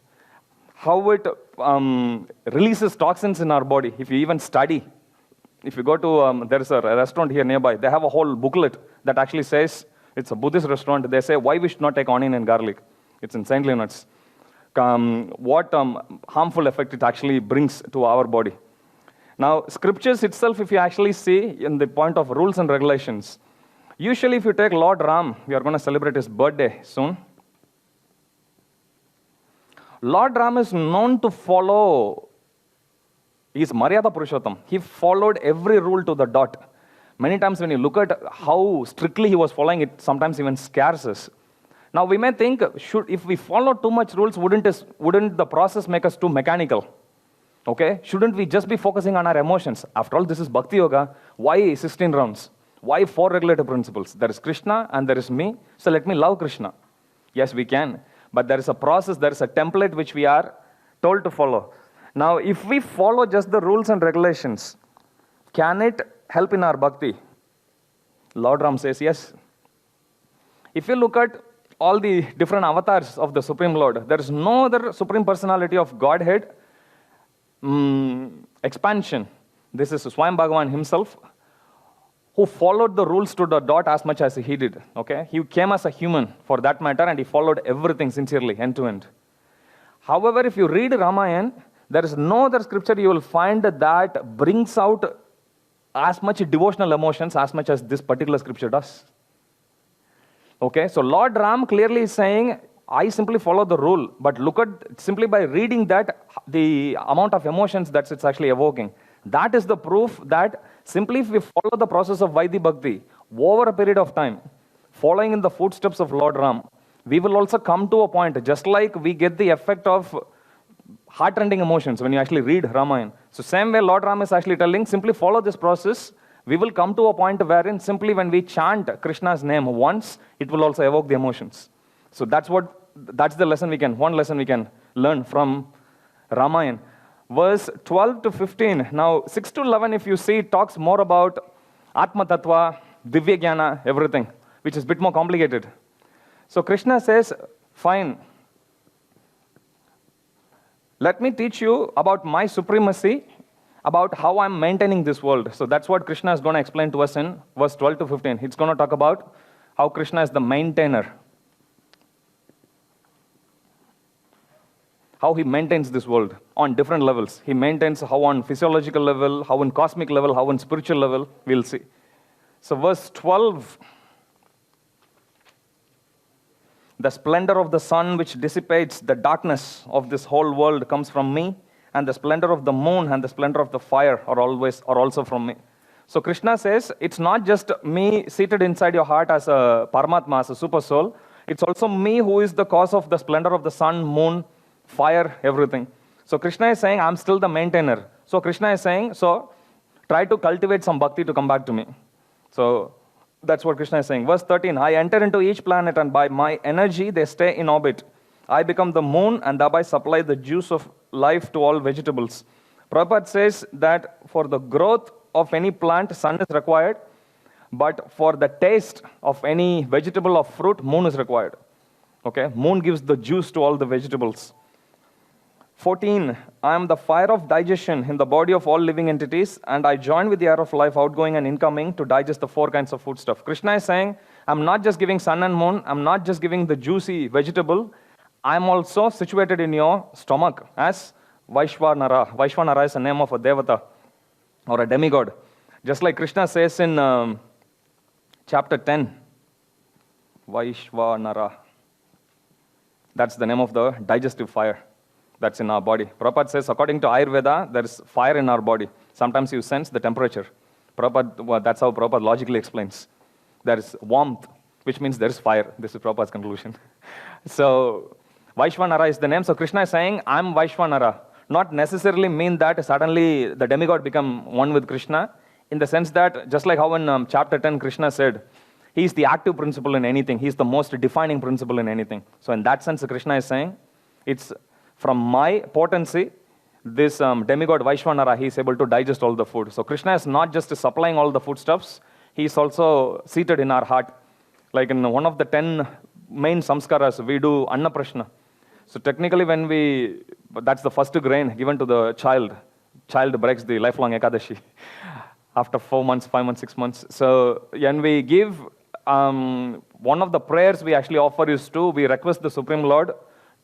how it releases toxins in our body. If you even study, if you go to, there is a restaurant here nearby, they have a whole booklet that actually says, it's a Buddhist restaurant, they say why we should not take onion and garlic. It's in St. Leonard's. What harmful effect it actually brings to our body. Now, scriptures itself, if you actually see in the point of rules and regulations, usually if you take Lord Ram, we are going to celebrate his birthday soon. Lord Ram is known to follow, he is Maryada Purushottam. He followed every rule to the dot. Many times when you look at how strictly he was following it, sometimes even scares us. Now we may think, if we follow too much rules, wouldn't the process make us too mechanical? Okay? Shouldn't we just be focusing on our emotions? After all, this is Bhakti Yoga. Why 16 rounds? Why 4 regulative principles? There is Krishna and there is me, so let me love Krishna. Yes, we can. But there is a process, there is a template which we are told to follow. Now, if we follow just the rules and regulations, can it help in our bhakti? Lord Ram says yes. If you look at all the different avatars of the Supreme Lord, there is no other Supreme Personality of Godhead expansion. This is Swayam Bhagavan himself, who followed the rules to the dot as much as he did. Okay? He came as a human for that matter and he followed everything sincerely, end to end. However, if you read Ramayana, there is no other scripture you will find that brings out as much devotional emotions as much as this particular scripture does. Okay? So Lord Ram clearly is saying, I simply follow the rule, but look at simply by reading that, the amount of emotions that it's actually evoking. That is the proof that simply if we follow the process of Vaidhi Bhakti over a period of time, following in the footsteps of Lord Ram, we will also come to a point, just like we get the effect of heart-rending emotions when you actually read Ramayana. So same way Lord Ram is actually telling, simply follow this process We will come to a point wherein simply when we chant Krishna's name once, it will also evoke the emotions. So that's the lesson one lesson we can learn from Ramayana. Verse 12 to 15. Now, 6 to 11, if you see, it talks more about Atma Tattva, Divya Jnana, everything, which is a bit more complicated. So Krishna says, fine, let me teach you about my supremacy, about how I'm maintaining this world. So that's what Krishna is going to explain to us in verse 12 to 15. It's going to talk about how Krishna is the maintainer. How he maintains this world on different levels. He maintains how on physiological level, how on cosmic level, how on spiritual level. We'll see. So verse 12. The splendor of the sun which dissipates the darkness of this whole world comes from me, and the splendor of the moon and the splendor of the fire are also from me. So Krishna says, it's not just me seated inside your heart as a Paramatma, as a super soul. It's also me who is the cause of the splendor of the sun, moon, fire, everything. So Krishna is saying, I'm still the maintainer. So Krishna is saying, so try to cultivate some bhakti to come back to me. So that's what Krishna is saying. Verse 13, I enter into each planet and by my energy they stay in orbit. I become the moon and thereby supply the juice of life to all vegetables. Prabhupada says that for the growth of any plant, sun is required, but for the taste of any vegetable or fruit, moon is required. Okay, moon gives the juice to all the vegetables. 14, I am the fire of digestion in the body of all living entities, and I join with the air of life outgoing and incoming to digest the 4 kinds of foodstuff. Krishna is saying, I'm not just giving sun and moon, I'm not just giving the juicy vegetable, I'm also situated in your stomach as Vaishvanara. Vaishvanara is the name of a devata or a demigod. Just like Krishna says in chapter 10, Vaishvanara. That's the name of the digestive fire that's in our body. Prabhupada says, according to Ayurveda, there is fire in our body. Sometimes you sense the temperature. That's how Prabhupada logically explains. There is warmth, which means there is fire. This is Prabhupada's conclusion. So, Vaishvanara is the name. So, Krishna is saying, I'm Vaishvanara. Not necessarily mean that suddenly the demigod become one with Krishna. In the sense that, just like how in chapter 10, Krishna said, he is the active principle in anything. He is the most defining principle in anything. So, in that sense, Krishna is saying, it's from my potency, this demigod Vaishvanara, he is able to digest all the food. So Krishna is not just supplying all the foodstuffs, he is also seated in our heart. Like in one of the 10 main samskaras, we do Annaprashna. So technically that's the first grain given to the child. Child breaks the lifelong Ekadashi after 4 months, 5 months, 6 months. So when we give, one of the prayers we actually offer is we request the Supreme Lord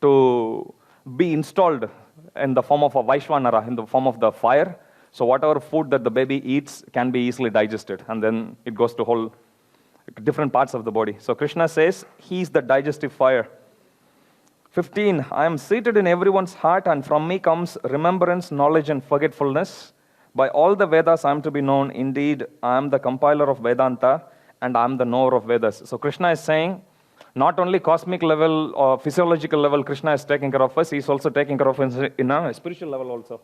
to be installed in the form of a Vaishvanara, in the form of the fire. So whatever food that the baby eats can be easily digested. And then it goes to whole different parts of the body. So Krishna says, he is the digestive fire. 15, I am seated in everyone's heart and from me comes remembrance, knowledge and forgetfulness. By all the Vedas I am to be known. Indeed, I am the compiler of Vedanta and I am the knower of Vedas. So Krishna is saying, not only cosmic level or physiological level Krishna is taking care of us, he is also taking care of us in a spiritual level also.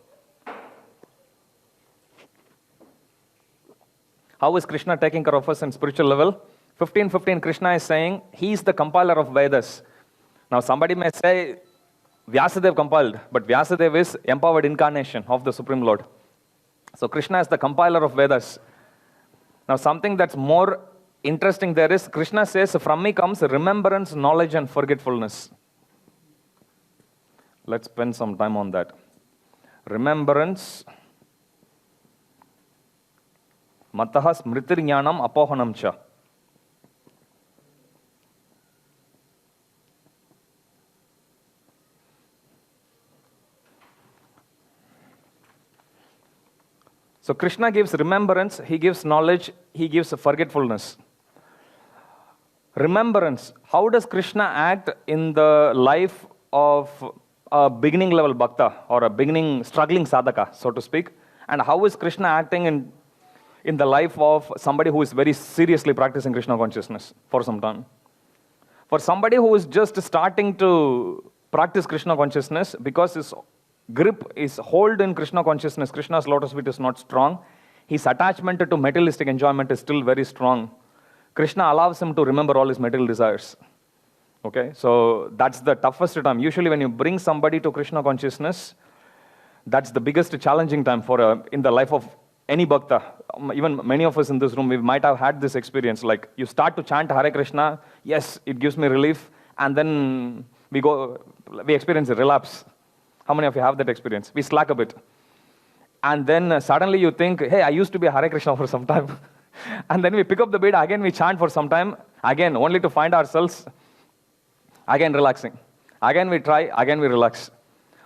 How is Krishna taking care of us in spiritual level? 15:15, Krishna is saying, he is the compiler of Vedas. Now somebody may say, Vyasadeva compiled, but Vyasadeva is empowered incarnation of the Supreme Lord. So Krishna is the compiler of Vedas. Now something that's more interesting there is, Krishna says, from me comes remembrance, knowledge and forgetfulness. Let's spend some time on that. Remembrance, mataha smritir jnanam apohanam cha. So Krishna gives remembrance, he gives knowledge, he gives forgetfulness. Remembrance. How does Krishna act in the life of a beginning level bhakta or a beginning struggling sadhaka, so to speak? And how is Krishna acting in the life of somebody who is very seriously practicing Krishna consciousness for some time? For somebody who is just starting to practice Krishna consciousness, because his grip is hold in Krishna consciousness, Krishna's lotus feet is not strong, his attachment to materialistic enjoyment is still very strong. Krishna allows him to remember all his material desires. Okay, so that's the toughest time. Usually when you bring somebody to Krishna consciousness, that's the biggest challenging time in the life of any bhakta. Even many of us in this room, we might have had this experience. Like you start to chant Hare Krishna, yes, it gives me relief, and then we experience a relapse. How many of you have that experience? We slack a bit. And then suddenly you think, hey, I used to be a Hare Krishna for some time. And then we pick up the beat, again we chant for some time, again, only to find ourselves again relaxing. Again we try, again we relax.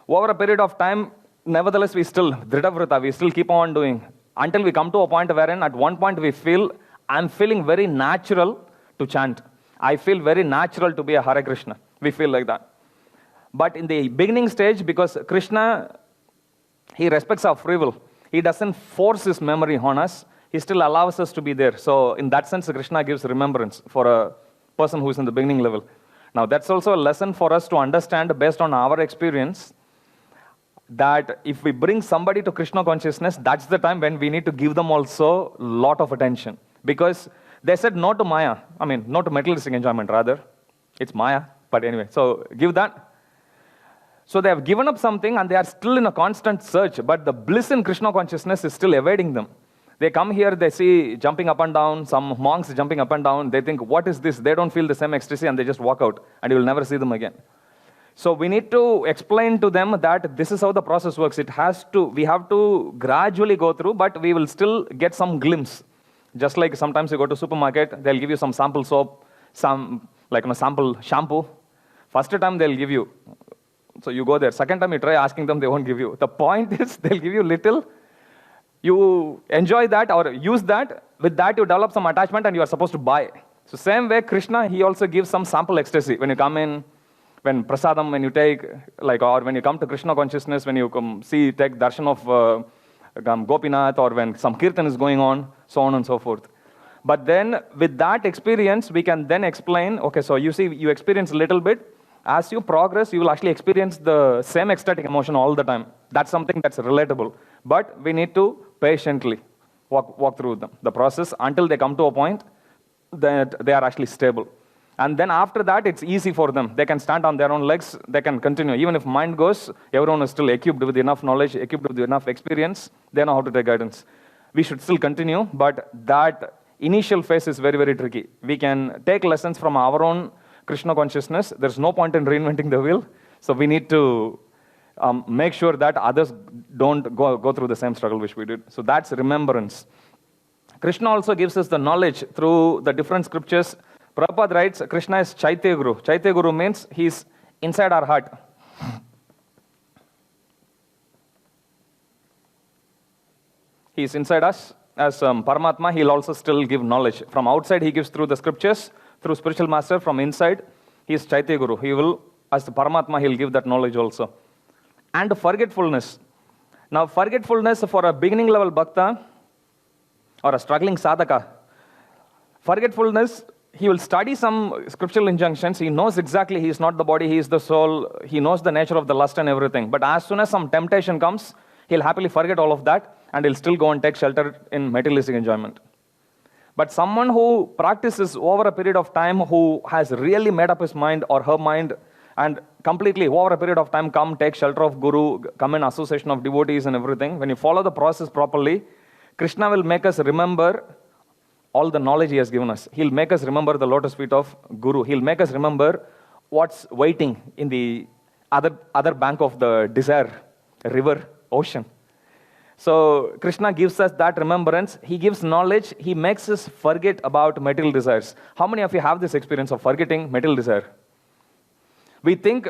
Over a period of time, nevertheless, we still, Dridhavrita, we still keep on doing. Until we come to a point wherein at one point we feel, I'm feeling very natural to chant. I feel very natural to be a Hare Krishna. We feel like that. But in the beginning stage, because Krishna, he respects our free will. He doesn't force his memory on us. He still allows us to be there. So in that sense, Krishna gives remembrance for a person who is in the beginning level. Now that's also a lesson for us to understand based on our experience, that if we bring somebody to Krishna consciousness, that's the time when we need to give them also a lot of attention. Because they said no to Maya. I mean, no to materialistic enjoyment, rather. It's Maya. But anyway, so give that. So they have given up something and they are still in a constant search. But the bliss in Krishna consciousness is still evading them. They come here, they see jumping up and down, some monks jumping up and down. They think, what is this? They don't feel the same ecstasy and they just walk out. And you will never see them again. So we need to explain to them that this is how the process works. We have to gradually go through, but we will still get some glimpse. Just like sometimes you go to supermarket, they'll give you some sample soap, sample shampoo. First time they'll give you. So you go there. Second time you try asking them, they won't give you. The point is they'll give you little. You enjoy that or use that. With that you develop some attachment and you are supposed to buy. So same way Krishna, he also gives some sample ecstasy. When you come in, when prasadam, when you take, or when you come to Krishna consciousness, when you take darshan of Gopinath, or when some kirtan is going on, so on and so forth. But then with that experience, we can then explain, okay, so you see, you experience a little bit. As you progress, you will actually experience the same ecstatic emotion all the time. That's something that's relatable. But we need to patiently walk through the process until they come to a point that they are actually stable. And then after that, it's easy for them. They can stand on their own legs. They can continue. Even if mind goes, everyone is still equipped with enough knowledge, equipped with enough experience. They know how to take guidance. We should still continue, but that initial phase is very, very tricky. We can take lessons from our own Krishna consciousness. There's no point in reinventing the wheel. So we need to make sure that others don't go through the same struggle which we did. So that's remembrance. Krishna also gives us the knowledge through the different scriptures. Prabhupada writes, Krishna is Chaitya Guru. Chaitya Guru means he's inside our heart. He's inside us. As Paramatma, he'll also still give knowledge. From outside, he gives through the scriptures, through spiritual master. From inside, he is Chaitya Guru. He will, as the Paramatma, he'll give that knowledge also. And forgetfulness. Now, forgetfulness for a beginning level bhakta or a struggling sadhaka, forgetfulness, he will study some scriptural injunctions. He knows exactly he is not the body, he is the soul. He knows the nature of the lust and everything. But as soon as some temptation comes, he'll happily forget all of that and he'll still go and take shelter in materialistic enjoyment. But someone who practices over a period of time, who has really made up his mind or her mind and completely over a period of time come take shelter of Guru, come in association of devotees and everything, when you follow the process properly, Krishna will make us remember all the knowledge he has given us. He'll make us remember the lotus feet of Guru. He'll make us remember what's waiting in the other bank of the desire, river, ocean. So Krishna gives us that remembrance. He gives knowledge. He makes us forget about material desires. How many of you have this experience of forgetting material desire? We think,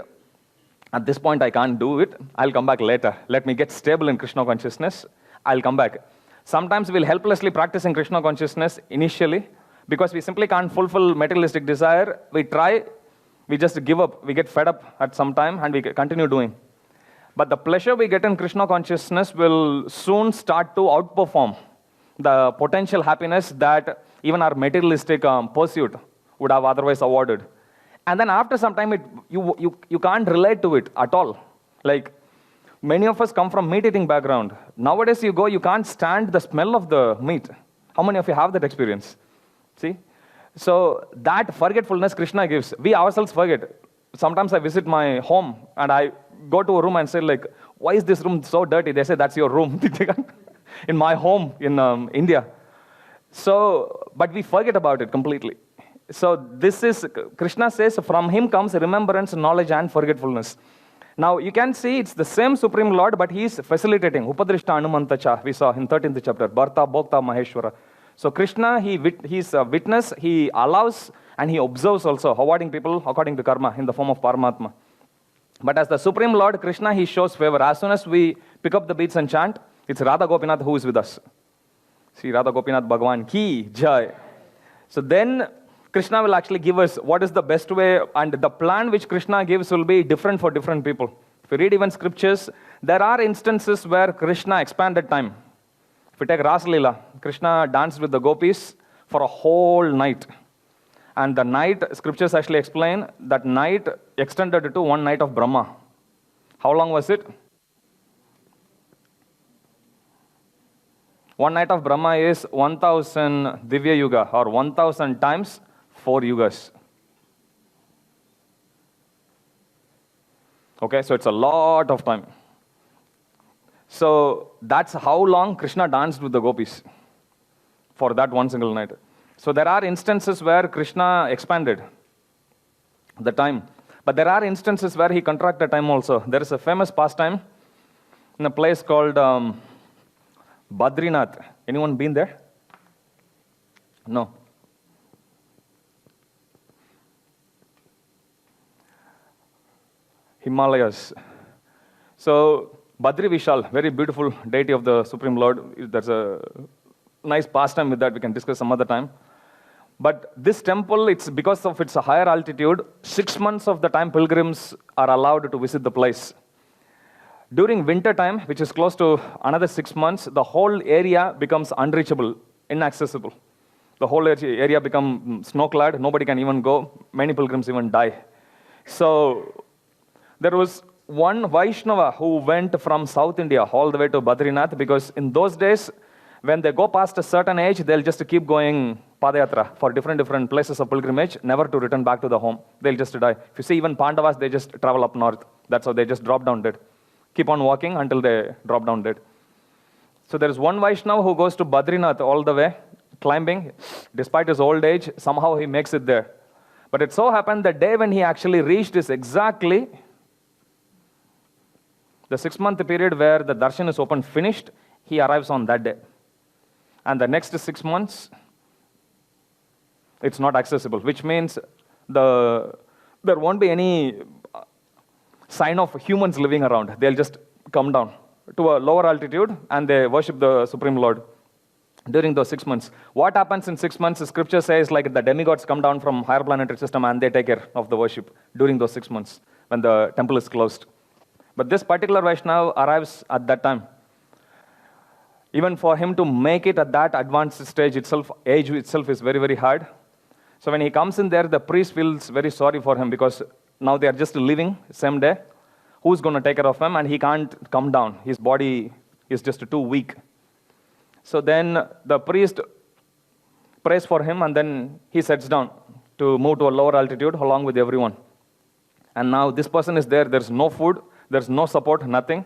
at this point I can't do it. I'll come back later. Let me get stable in Krishna consciousness. I'll come back. Sometimes we'll helplessly practice in Krishna consciousness initially because we simply can't fulfill materialistic desire. We try, we just give up. We get fed up at some time and we continue doing. But the pleasure we get in Krishna consciousness will soon start to outperform the potential happiness that even our materialistic pursuit would have otherwise awarded. And then after some time, you can't relate to it at all. Like, Many of us come from meat-eating background. Nowadays you go, you can't stand the smell of the meat. How many of you have that experience? See? So that forgetfulness Krishna gives. We ourselves forget. Sometimes I visit my home and I go to a room and say like, why is this room so dirty? They say, that's your room. In my home in India. So, but we forget about it completely. So this is, Krishna says, from him comes remembrance, knowledge and forgetfulness. Now you can see it's the same Supreme Lord, but he is facilitating. Upadrishta Anumantacha, we saw in 13th chapter. Bharta, Bhokta, Maheshwara. So Krishna, he's a witness, he allows and he observes also, awarding people according to karma in the form of Paramatma. But as the Supreme Lord, Krishna, he shows favor. As soon as we pick up the beats and chant, it's Radha Gopinath who is with us. See, Radha Gopinath Bhagavan ki jai. So then Krishna will actually give us what is the best way, and the plan which Krishna gives will be different for different people. If you read even scriptures, there are instances where Krishna expanded time. If you take Ras Leela, Krishna danced with the gopis for a whole night. And the night, scriptures actually explain, that night extended to one night of Brahma. How long was it? One night of Brahma is 1000 Divya Yuga, or 1000 times 4 yugas. Okay, so it's a lot of time. So that's how long Krishna danced with the gopis for that one single night. So there are instances where Krishna expanded the time. But there are instances where he contracted time also. There is a famous pastime in a place called Badrinath. Anyone been there? No. Himalayas. So Badri Vishal, very beautiful deity of the Supreme Lord. There's a nice pastime with that. We can discuss some other time. But this temple, it's because of its higher altitude, 6 months of the time pilgrims are allowed to visit the place. During winter time, which is close to another 6 months, the whole area becomes unreachable, inaccessible. The whole area becomes snow-clad. Nobody can even go. Many pilgrims even die. So there was one Vaishnava who went from South India all the way to Badrinath, because in those days, when they go past a certain age, they'll just keep going Padayatra for different places of pilgrimage, never to return back to the home. They'll just die. If you see even Pandavas, they just travel up north. That's how they just drop down dead. Keep on walking until they drop down dead. So there is one Vaishnava who goes to Badrinath all the way, climbing. Despite his old age, somehow he makes it there. But it so happened the day when he actually reached is exactly the 6-month period where the darshan is open finished. He arrives on that day. And the next 6 months, it's not accessible, which means there won't be any sign of humans living around. They'll just come down to a lower altitude and they worship the Supreme Lord during those 6 months. What happens in 6 months, scripture says like the demigods come down from higher planetary system and they take care of the worship during those 6 months when the temple is closed. But this particular Vaishnava arrives at that time. Even for him to make it at that advanced stage itself, age itself is very, very hard. So when he comes in there, the priest feels very sorry for him because now they are just leaving same day. Who's going to take care of him? And he can't come down. His body is just too weak. So then the priest prays for him and then he sets down to move to a lower altitude along with everyone. And now this person is there. There's no food. There's no support, nothing.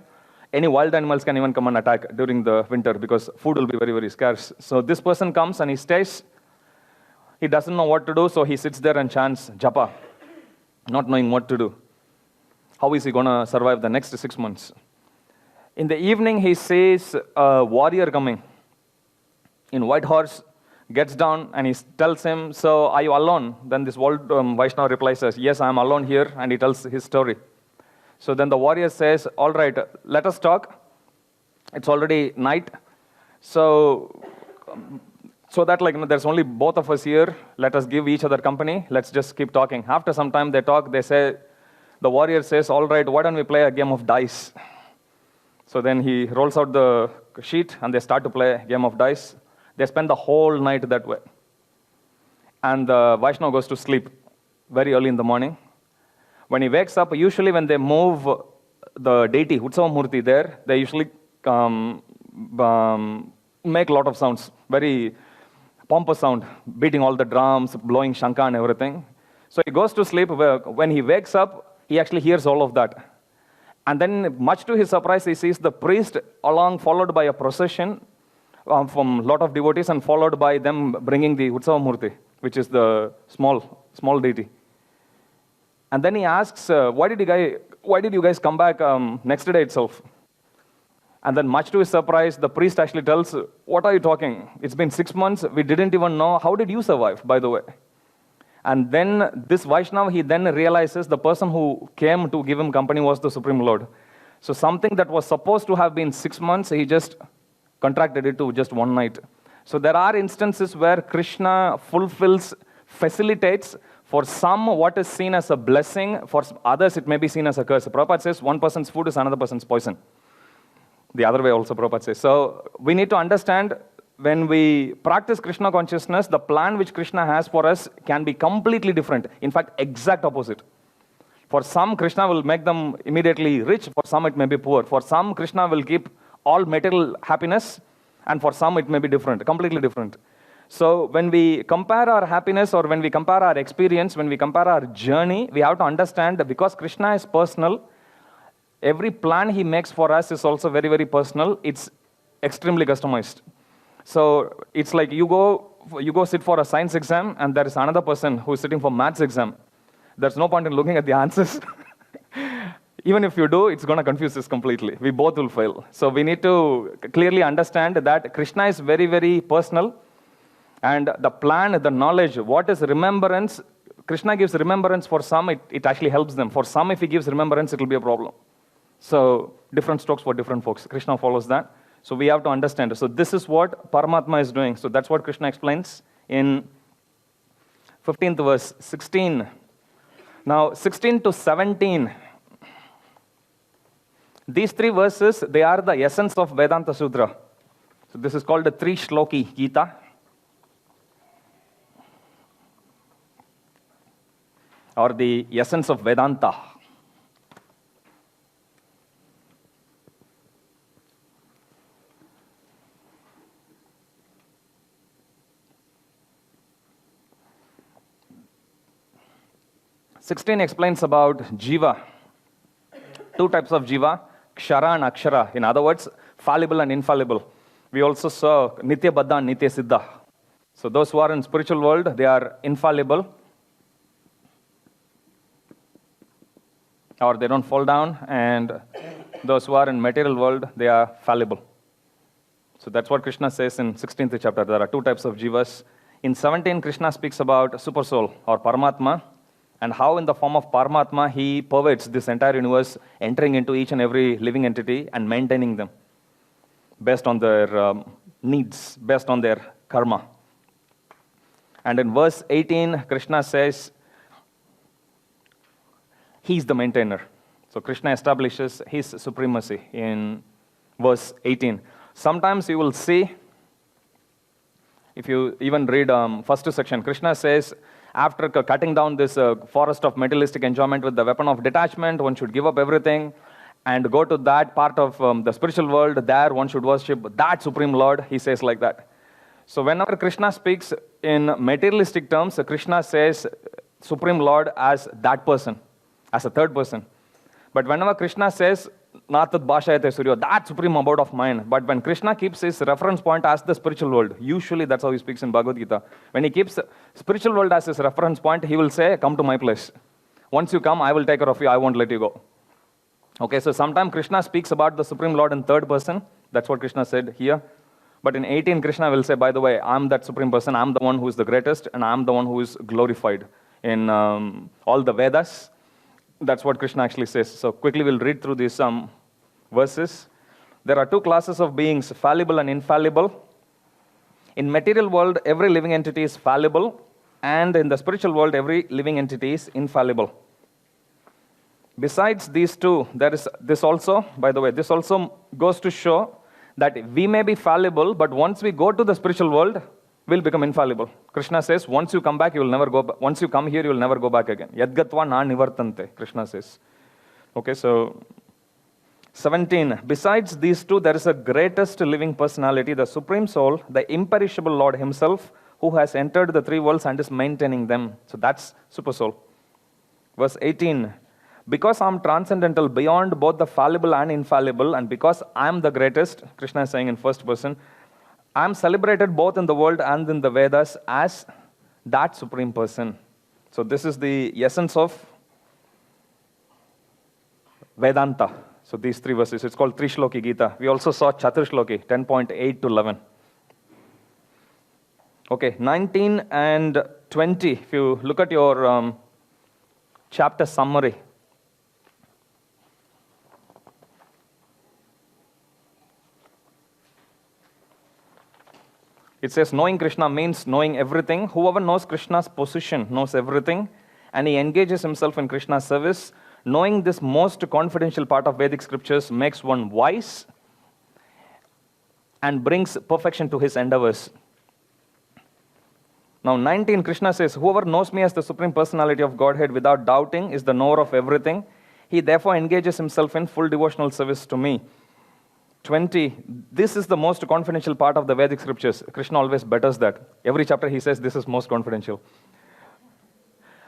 Any wild animals can even come and attack during the winter because food will be very, very scarce. So this person comes and he stays. He doesn't know what to do, so he sits there and chants japa, not knowing what to do. How is he going to survive the next 6 months? In the evening, he sees a warrior coming in white horse, gets down and he tells him, so are you alone? Then this old Vaishnava replies, says, yes, I am alone here, and he tells his story. So then the warrior says, all right, let us talk. It's already night. So that there's only both of us here. Let us give each other company. Let's just keep talking. After some time they talk. They say, the warrior says, all right, why don't we play a game of dice? So then he rolls out the sheet and they start to play a game of dice. They spend the whole night that way. And the Vaishnava goes to sleep very early in the morning. When he wakes up, usually when they move the deity, Utsava Murti there, they usually make a lot of sounds, very pompous sound, beating all the drums, blowing shankha and everything. So he goes to sleep. When he wakes up, he actually hears all of that. And then, much to his surprise, he sees the priest along, followed by a procession from a lot of devotees, and followed by them bringing the Utsava Murti, which is the small deity. And then he asks, why did you guys come back next day itself? And then, much to his surprise, the priest actually tells, what are you talking? It's been 6 months. We didn't even know. How did you survive, by the way? And then this Vaishnava, he then realizes the person who came to give him company was the Supreme Lord. So something that was supposed to have been 6 months, he just contracted it to just one night. So there are instances where Krishna fulfills, facilitates. For some, what is seen as a blessing, for others, it may be seen as a curse. Prabhupada says one person's food is another person's poison. The other way also, Prabhupada says. So we need to understand, when we practice Krishna consciousness, the plan which Krishna has for us can be completely different. In fact, exact opposite. For some, Krishna will make them immediately rich. For some, it may be poor. For some, Krishna will keep all material happiness. And for some, it may be different, completely different. So when we compare our happiness, or when we compare our experience, when we compare our journey, we have to understand that because Krishna is personal, every plan he makes for us is also very, very personal. It's extremely customized. So it's like you go sit for a science exam, and there is another person who is sitting for maths exam. There's no point in looking at the answers. Even if you do, it's going to confuse us completely. We both will fail. So we need to clearly understand that Krishna is very, very personal. And the plan, the knowledge, what is remembrance, Krishna gives remembrance. For some, it actually helps them. For some, if he gives remembrance, it will be a problem. So different strokes for different folks. Krishna follows that. So we have to understand. So this is what Paramatma is doing. So that's what Krishna explains in 15th verse, 16. Now, 16 to 17. These three verses, they are the essence of Vedanta Sutra. So this is called the Three Shloki Gita. Or the essence of Vedanta. Sixteen explains about Jiva. Two types of Jiva, Kshara and Akshara. In other words, fallible and infallible. We also saw Nitya Baddha and Nitya Siddha. So those who are in spiritual world, they are infallible. Or they don't fall down. And those who are in material world, they are fallible. So that's what Krishna says in 16th chapter. There are two types of Jivas. In 17, Krishna speaks about Supersoul or Paramatma, and how in the form of Paramatma, he pervades this entire universe, entering into each and every living entity and maintaining them based on their needs, based on their karma. And in verse 18, Krishna says, he's the maintainer. So Krishna establishes his supremacy in verse 18. Sometimes you will see, if you even read first section, Krishna says, after cutting down this forest of materialistic enjoyment with the weapon of detachment, one should give up everything and go to that part of the spiritual world. There one should worship that Supreme Lord. He says like that. So whenever Krishna speaks in materialistic terms, Krishna says Supreme Lord as that person, as a third person. But whenever Krishna says, Natat Bhashayate Suryo, that supreme abode of mine. But when Krishna keeps his reference point as the spiritual world, usually that's how he speaks in Bhagavad Gita. When he keeps spiritual world as his reference point, he will say, come to my place. Once you come, I will take care of you, I won't let you go. Okay, so sometimes Krishna speaks about the Supreme Lord in third person. That's what Krishna said here. But in 18, Krishna will say, by the way, I'm that supreme person, I'm the one who is the greatest, and I'm the one who is glorified in all the Vedas. That's what Krishna actually says. So quickly we'll read through these verses. There are two classes of beings, fallible and infallible. In material world, every living entity is fallible, and in the spiritual world, every living entity is infallible. Besides these two, there is this also, by the way, this also goes to show that we may be fallible, but once we go to the spiritual world, we'll become infallible. Krishna says, once you come back, you will never go back. Once you come here, you will never go back again. Yadgatva na nivartante, Krishna says. Okay, so 17. Besides these two, there is a greatest living personality, the Supreme Soul, the imperishable Lord Himself, who has entered the three worlds and is maintaining them. So that's Super Soul. Verse 18. Because I am transcendental beyond both the fallible and infallible, and because I am the greatest, Krishna is saying in first person, I am celebrated both in the world and in the Vedas as that Supreme Person. So this is the essence of Vedanta. So these three verses, it's called Trishloki Gita. We also saw Chaturshloki, 10.8 to 11. Okay, 19 and 20, if you look at your chapter summary. It says, knowing Krishna means knowing everything. Whoever knows Krishna's position knows everything, and he engages himself in Krishna's service. Knowing this most confidential part of Vedic scriptures makes one wise and brings perfection to his endeavors. Now 19, Krishna says, whoever knows me as the Supreme Personality of Godhead without doubting is the knower of everything. He therefore engages himself in full devotional service to me. 20, this is the most confidential part of the Vedic scriptures. Krishna always betters that. Every chapter he says this is most confidential.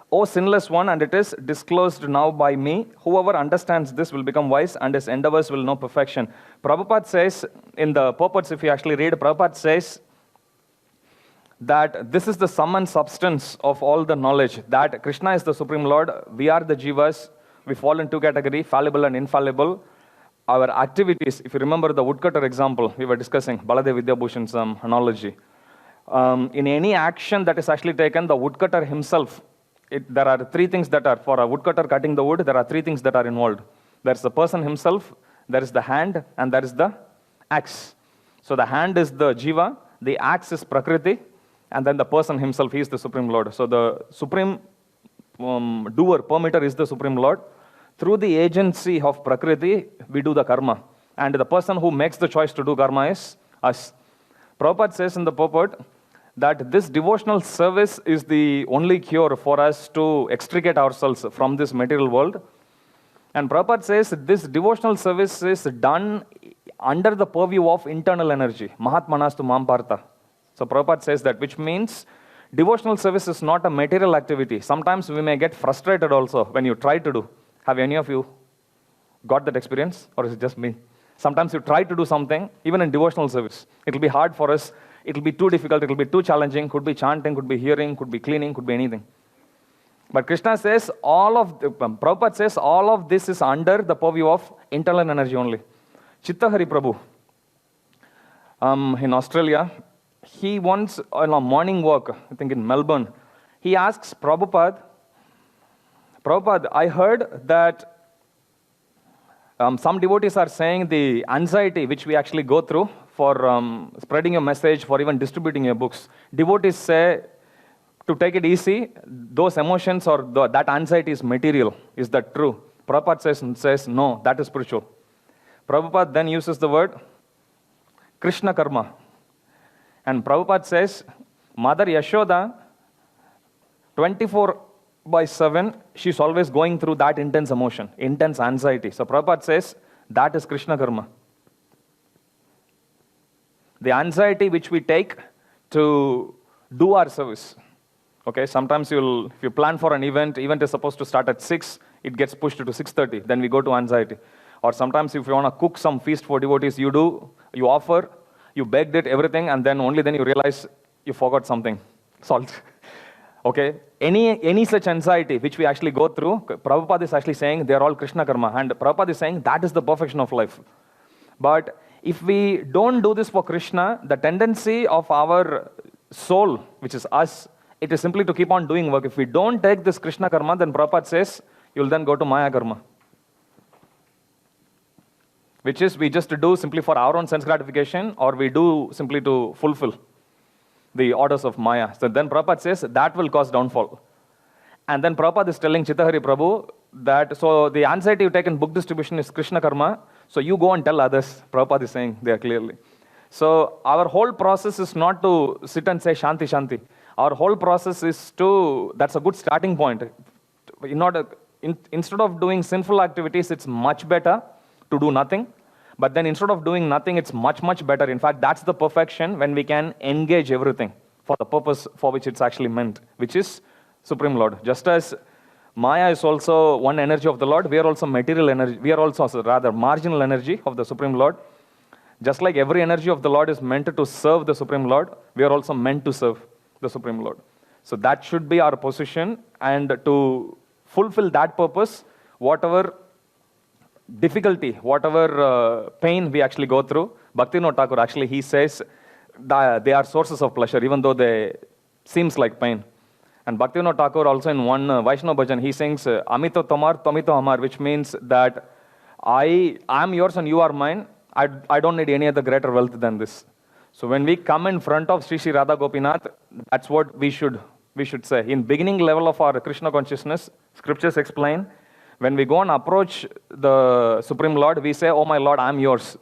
O sinless one, and it is disclosed now by me. Whoever understands this will become wise, and his endeavors will know perfection. Prabhupada says, in the purports, if you actually read, Prabhupada says that this is the sum and substance of all the knowledge, that Krishna is the Supreme Lord, we are the jivas, we fall in two categories, fallible and infallible. Our activities, if you remember the woodcutter example we were discussing, Baladev Vidyabhushan's analogy. In any action that is actually taken, the woodcutter himself, there are three things that are, for a woodcutter cutting the wood, there are three things that are involved. There's the person himself, there is the hand, and there is the axe. So the hand is the jiva, the axe is prakriti, and then the person himself, he is the Supreme Lord. So the Supreme doer, permitter is the Supreme Lord. Through the agency of prakriti, we do the karma. And the person who makes the choice to do karma is us. Prabhupada says in the purport that this devotional service is the only cure for us to extricate ourselves from this material world. And Prabhupada says this devotional service is done under the purview of internal energy. Mahatmanastu Mampartha. So Prabhupada says that, which means devotional service is not a material activity. Sometimes we may get frustrated also when you try to do. Have any of you got that experience, or is it just me? Sometimes you try to do something, even in devotional service. It will be hard for us. It will be too difficult. It will be too challenging. Could be chanting, could be hearing, could be cleaning, could be anything. But Krishna says, Prabhupada says, all of this is under the purview of internal energy only. Chittahari Prabhu, in Australia, he once, on a morning walk, I think in Melbourne, he asks Prabhupada, I heard that some devotees are saying the anxiety which we actually go through for spreading your message, for even distributing your books. Devotees say to take it easy, those emotions or that anxiety is material. Is that true? Prabhupada says no, that is spiritual. Prabhupada then uses the word Krishna karma. And Prabhupada says, Mother Yashoda, 24/7, she's always going through that intense emotion, intense anxiety. So Prabhupada says, that is Krishna karma. The anxiety which we take to do our service. Okay, sometimes if you plan for an event is supposed to start at 6, it gets pushed to 6:30, then we go to anxiety. Or sometimes if you want to cook some feast for devotees, you offer, you begged it, everything, and then only then you realize you forgot something, salt. Okay, any such anxiety which we actually go through, Prabhupada is actually saying they are all Krishna karma, and Prabhupada is saying that is the perfection of life. But if we don't do this for Krishna, the tendency of our soul, which is us, it is simply to keep on doing work. If we don't take this Krishna karma, then Prabhupada says you'll then go to Maya karma, which is we just do simply for our own sense gratification, or we do simply to fulfill the orders of Maya. So then Prabhupada says that will cause downfall. And then Prabhupada is telling Chittahari Prabhu that, so the anxiety you take in book distribution is Krishna karma, so you go and tell others. Prabhupada is saying there clearly. So our whole process is not to sit and say Shanti Shanti. Our whole process is that's a good starting point. Instead of doing sinful activities, it's much better to do nothing. But then instead of doing nothing, it's much, much better. In fact, that's the perfection when we can engage everything for the purpose for which it's actually meant, which is Supreme Lord. Just as Maya is also one energy of the Lord, we are also material energy. We are also rather marginal energy of the Supreme Lord. Just like every energy of the Lord is meant to serve the Supreme Lord, we are also meant to serve the Supreme Lord. So that should be our position, and to fulfill that purpose, whatever difficulty, whatever pain we actually go through, Bhaktivinoda Thakur actually, he says that they are sources of pleasure, even though they seems like pain. And Bhaktivinoda Thakur also in one Vaishnava bhajan, he sings, Amito Tomar, Tomito Amar, which means that I am yours and you are mine. I don't need any other greater wealth than this. So when we come in front of Sri Sri Radha Gopinath, that's what we should say. In beginning level of our Krishna consciousness, scriptures explain, when we go and approach the Supreme Lord, we say, oh my Lord, I am yours.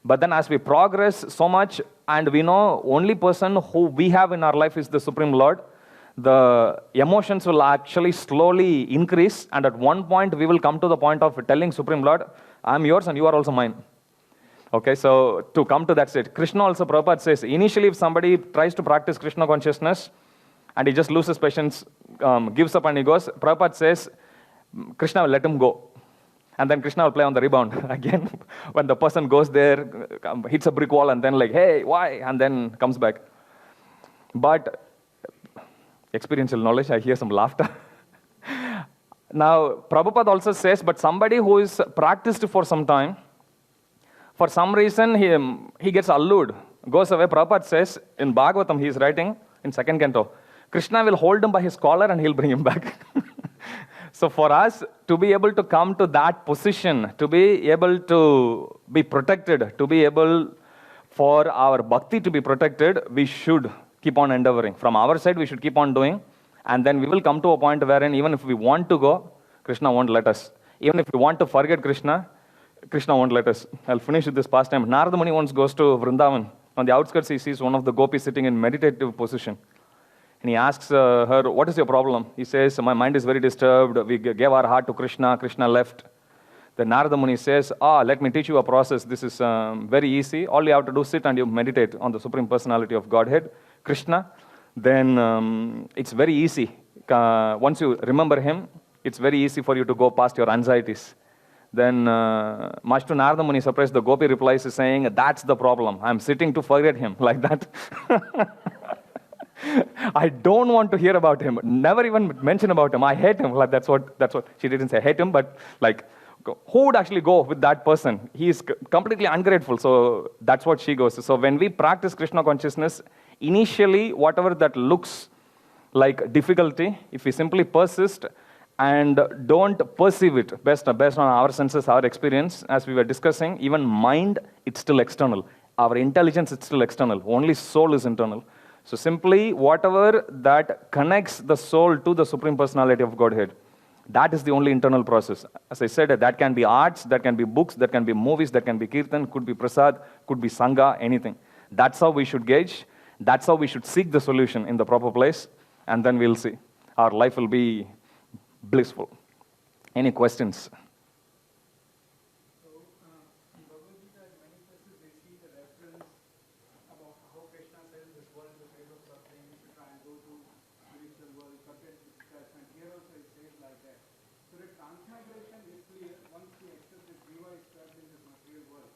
But then as we progress so much, and we know only person who we have in our life is the Supreme Lord, the emotions will actually slowly increase, and at one point we will come to the point of telling Supreme Lord, I am yours and you are also mine. Okay, so to come to that state, Krishna also, Prabhupada says, initially if somebody tries to practice Krishna consciousness and he just loses patience, gives up and he goes, Prabhupada says, Krishna will let him go. And then Krishna will play on the rebound again. When the person goes there, hits a brick wall and then like, hey, why? And then comes back. But experiential knowledge, I hear some laughter. Now, Prabhupada also says, but somebody who is practiced for some time, for some reason, he gets allured, goes away. Prabhupada says, in Bhagavatam, he is writing in second canto, Krishna will hold him by his collar and he'll bring him back. So for us to be able to come to that position, to be able to be protected, to be able for our bhakti to be protected, we should keep on endeavoring. From our side, we should keep on doing. And then we will come to a point wherein even if we want to go, Krishna won't let us. Even if we want to forget Krishna, Krishna won't let us. I'll finish with this pastime. Narada Muni once goes to Vrindavan. On the outskirts, he sees one of the gopis sitting in meditative position. And he asks her, what is your problem? He says, my mind is very disturbed. We gave our heart to Krishna. Krishna left. Then Narada Muni says, let me teach you a process. This is very easy. All you have to do is sit and you meditate on the Supreme Personality of Godhead, Krishna. Then it's very easy. Once you remember him, it's very easy for you to go past your anxieties. Then, much to Narada Muni surprised, the gopi replies saying, that's the problem. I'm sitting to forget him, like that. I don't want to hear about him. Never even mention about him. I hate him. Like that's what she didn't say hate him, but like, who would actually go with that person? He is completely ungrateful. So that's what she goes. So when we practice Krishna consciousness, initially, whatever that looks like difficulty, if we simply persist, and don't perceive it based on our senses, our experience, as we were discussing, even mind, it's still external. Our intelligence, it's still external. Only soul is internal. So simply, whatever that connects the soul to the Supreme Personality of Godhead, that is the only internal process. As I said, that can be arts, that can be books, that can be movies, that can be kirtan, could be prasad, could be sangha, anything. That's how we should gauge. That's how we should seek the solution in the proper place. And then we'll see. Our life will be blissful. Any questions? So, in Bhagavad Gita, in many places they see the reference about how Krishna says this world is a place of suffering, you should try and go to spiritual world, forget detachment. Here also it says like that. So the transmigration is clear once we accept that Jiva is trapped in this material world.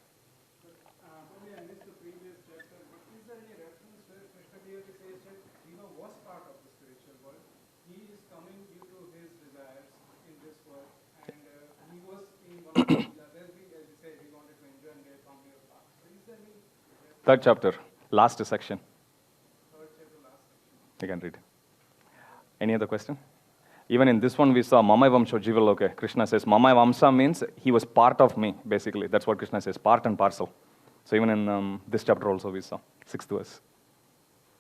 But probably I missed the previous chapter, but is there any reference where Krishna clearly says that Jiva was part of the spiritual world? He is coming due to his desires in this world, and he was in one of the others, as you say, he wanted to enjoy and get from your past. So is there any Third chapter, last section. third chapter, last section? You can read. Any other question? Even in this one, we saw Mamai Vamsho Jivaloke. Krishna says, Mamai Vamsa means he was part of me, basically. That's what Krishna says, part and parcel. So even in this chapter also we saw, 6th verse.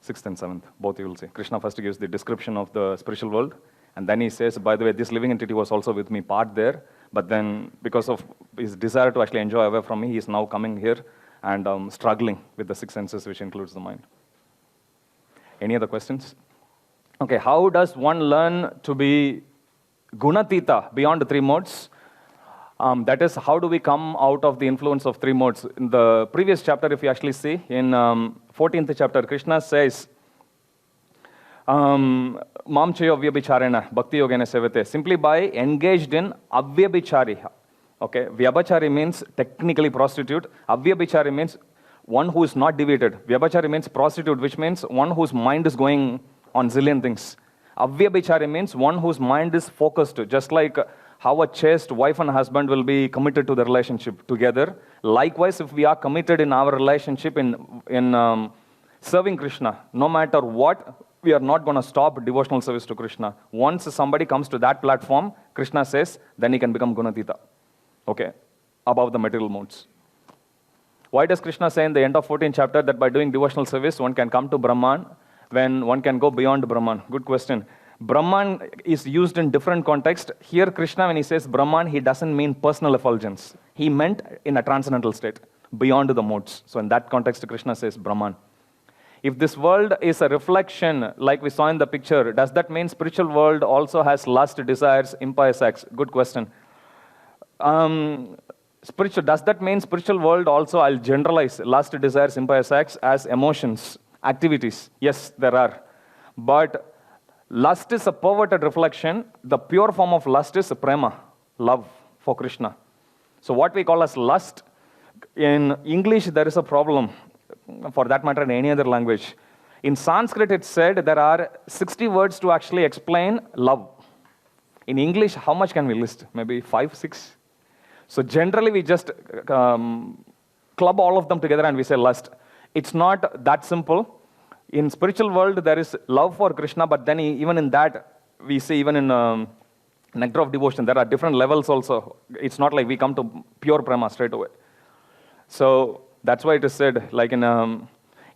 6th and 7th, both you will see. Krishna first gives the description of the spiritual world, and then he says, by the way, this living entity was also with me, part there, but then because of his desire to actually enjoy away from me, he is now coming here and struggling with the 6 senses, which includes the mind. Any other questions? Okay, how does one learn to be gunatita, beyond the 3 modes? That is, how do we come out of the influence of three modes? In the previous chapter, if you actually see, in 14th chapter, Krishna says, Mam chayo vyabhicharena, bhakti yogena sevate, simply by engaged in avyabhichari. Okay, vyabhachari means technically prostitute. Avyabhichari means one who is not deviated. Vyabhachari means prostitute, which means one whose mind is going on zillion things. Avyabhichari means one whose mind is focused, just like how a chaste wife and husband will be committed to the relationship together. Likewise, if we are committed in our relationship in serving Krishna, no matter what, we are not going to stop devotional service to Krishna. Once somebody comes to that platform, Krishna says, then he can become Gunatita. Okay, above the material modes. Why does Krishna say in the end of 14th chapter that by doing devotional service, one can come to Brahman when one can go beyond Brahman? Good question. Brahman is used in different context. Here, Krishna, when he says Brahman, he doesn't mean personal effulgence. He meant in a transcendental state, beyond the modes. So in that context, Krishna says Brahman. If this world is a reflection, like we saw in the picture, does that mean spiritual world also has lust, desires, impious acts? Good question. Does that mean spiritual world also, I'll generalize lust, desires, impious acts as emotions, activities? Yes, there are. But lust is a perverted reflection. The pure form of lust is prema, love for Krishna. So what we call as lust, in English there is a problem, for that matter in any other language. In Sanskrit it said there are 60 words to actually explain love. In English, how much can we list? Maybe 5, 6? So generally we just club all of them together and we say lust. It's not that simple. In spiritual world, there is love for Krishna, but then even in that, we see even in Nectar of Devotion, there are different levels also. It's not like we come to pure prema straight away. So that's why it is said, like in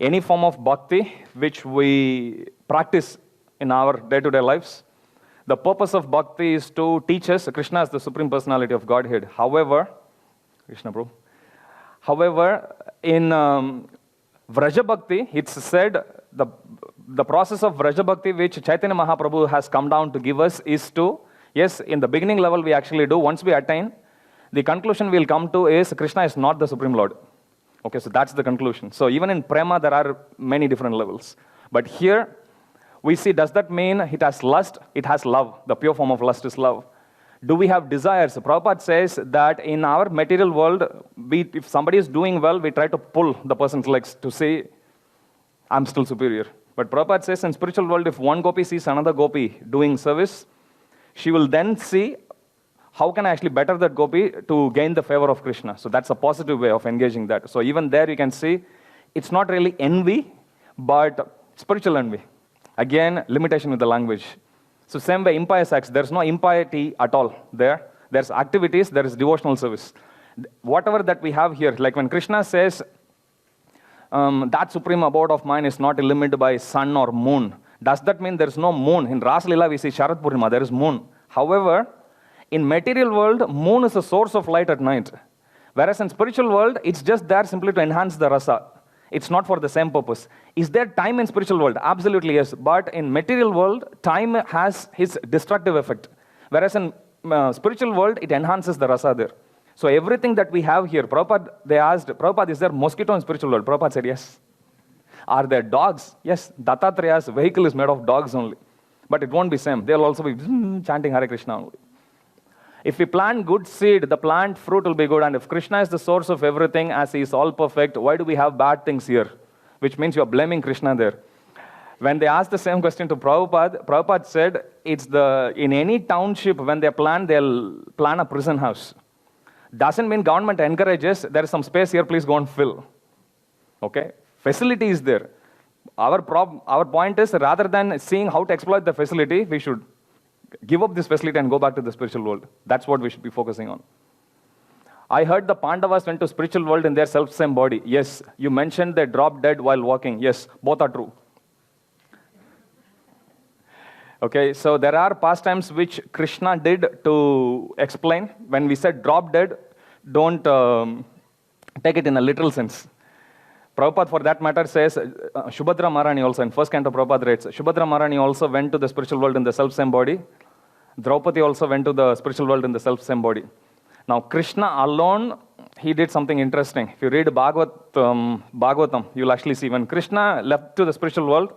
any form of bhakti, which we practice in our day-to-day lives, the purpose of bhakti is to teach us Krishna as the Supreme Personality of Godhead. However, Krishna Prabhu, however, in Vraja Bhakti, it's said the process of Vraja Bhakti which Chaitanya Mahaprabhu has come down to give us is to, yes, in the beginning level we actually do, once we attain, the conclusion we'll come to is Krishna is not the Supreme Lord. Okay, so that's the conclusion. So even in Prema there are many different levels. But here we see, does that mean it has lust? It has love. The pure form of lust is love. Do we have desires? Prabhupada says that in our material world, if somebody is doing well, we try to pull the person's legs to say, I'm still superior. But Prabhupada says in spiritual world, if one gopi sees another gopi doing service, she will then see, how can I actually better that gopi to gain the favor of Krishna? So that's a positive way of engaging that. So even there you can see, it's not really envy, but spiritual envy. Again, limitation with the language. So same way, impious acts, there's no impiety at all there. There's activities, there is devotional service. Whatever that we have here, like when Krishna says, that supreme abode of mine is not illuminated by sun or moon. Does that mean there's no moon? In Ras Leela we see Sharad Purnima, there is moon. However, in material world, moon is a source of light at night. Whereas in spiritual world, it's just there simply to enhance the rasa. It's not for the same purpose. Is there time in spiritual world? Absolutely yes. But in material world, time has its destructive effect. Whereas in spiritual world, it enhances the rasa there. So everything that we have here, Prabhupada, they asked, Prabhupada, is there mosquito in spiritual world? Prabhupada said yes. Are there dogs? Yes. Dattatraya's vehicle is made of dogs only. But it won't be same. They'll also be chanting Hare Krishna only. If we plant good seed, the plant fruit will be good. And if Krishna is the source of everything, as he is all perfect, why do we have bad things here? Which means you are blaming Krishna there. When they asked the same question to Prabhupada, Prabhupada said, in any township, when they'll plan a prison house. Doesn't mean government encourages, there is some space here, please go and fill. Okay? Facility is there. Our point is, rather than seeing how to exploit the facility, we should give up this facility and go back to the spiritual world. That's what we should be focusing on. I heard the Pandavas went to spiritual world in their self-same body. Yes. You mentioned they dropped dead while walking. Yes, both are true. Okay, so there are pastimes which Krishna did to explain. When we said drop dead, don't take it in a literal sense. Prabhupada, for that matter, says, Subhadra Maharani also, in first canto Prabhupada writes, Subhadra Maharani also went to the spiritual world in the self-same body. Draupadi also went to the spiritual world in the self-same body. Now, Krishna alone, he did something interesting. If you read Bhagavatam, you'll actually see when Krishna left to the spiritual world,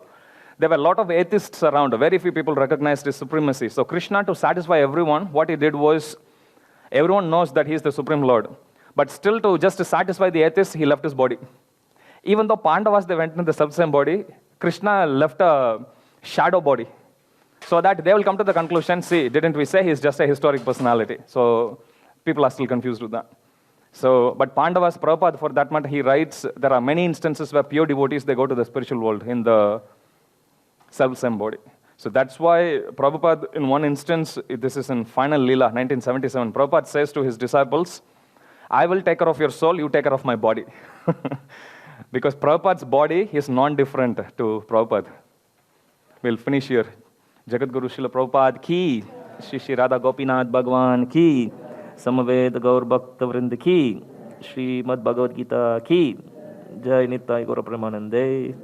there were a lot of atheists around. Very few people recognized his supremacy. So Krishna, to satisfy everyone, what he did was, everyone knows that he is the Supreme Lord. But still, just to satisfy the atheists, he left his body. Even though Pandavas, they went into the sub-same body, Krishna left a shadow body. So that they will come to the conclusion, see, didn't we say he's just a historic personality? So people are still confused with that. So, but Pandavas, Prabhupada, for that matter, he writes, there are many instances where pure devotees, they go to the spiritual world in the self-same body. So that's why Prabhupada, in one instance, this is in Final Leela, 1977, Prabhupada says to his disciples, I will take care of your soul, you take care of my body. Because Prabhupada's body is non-different to Prabhupada. We'll finish here. Jagat Guru Srila Prabhupada ki, Shri Shri Radha Gopinath Bhagwan ki, Samaved Gaur Bhakta Vrind ki, Shri Mad Bhagavad Gita ki, Jai Nittai Gaura Premanande.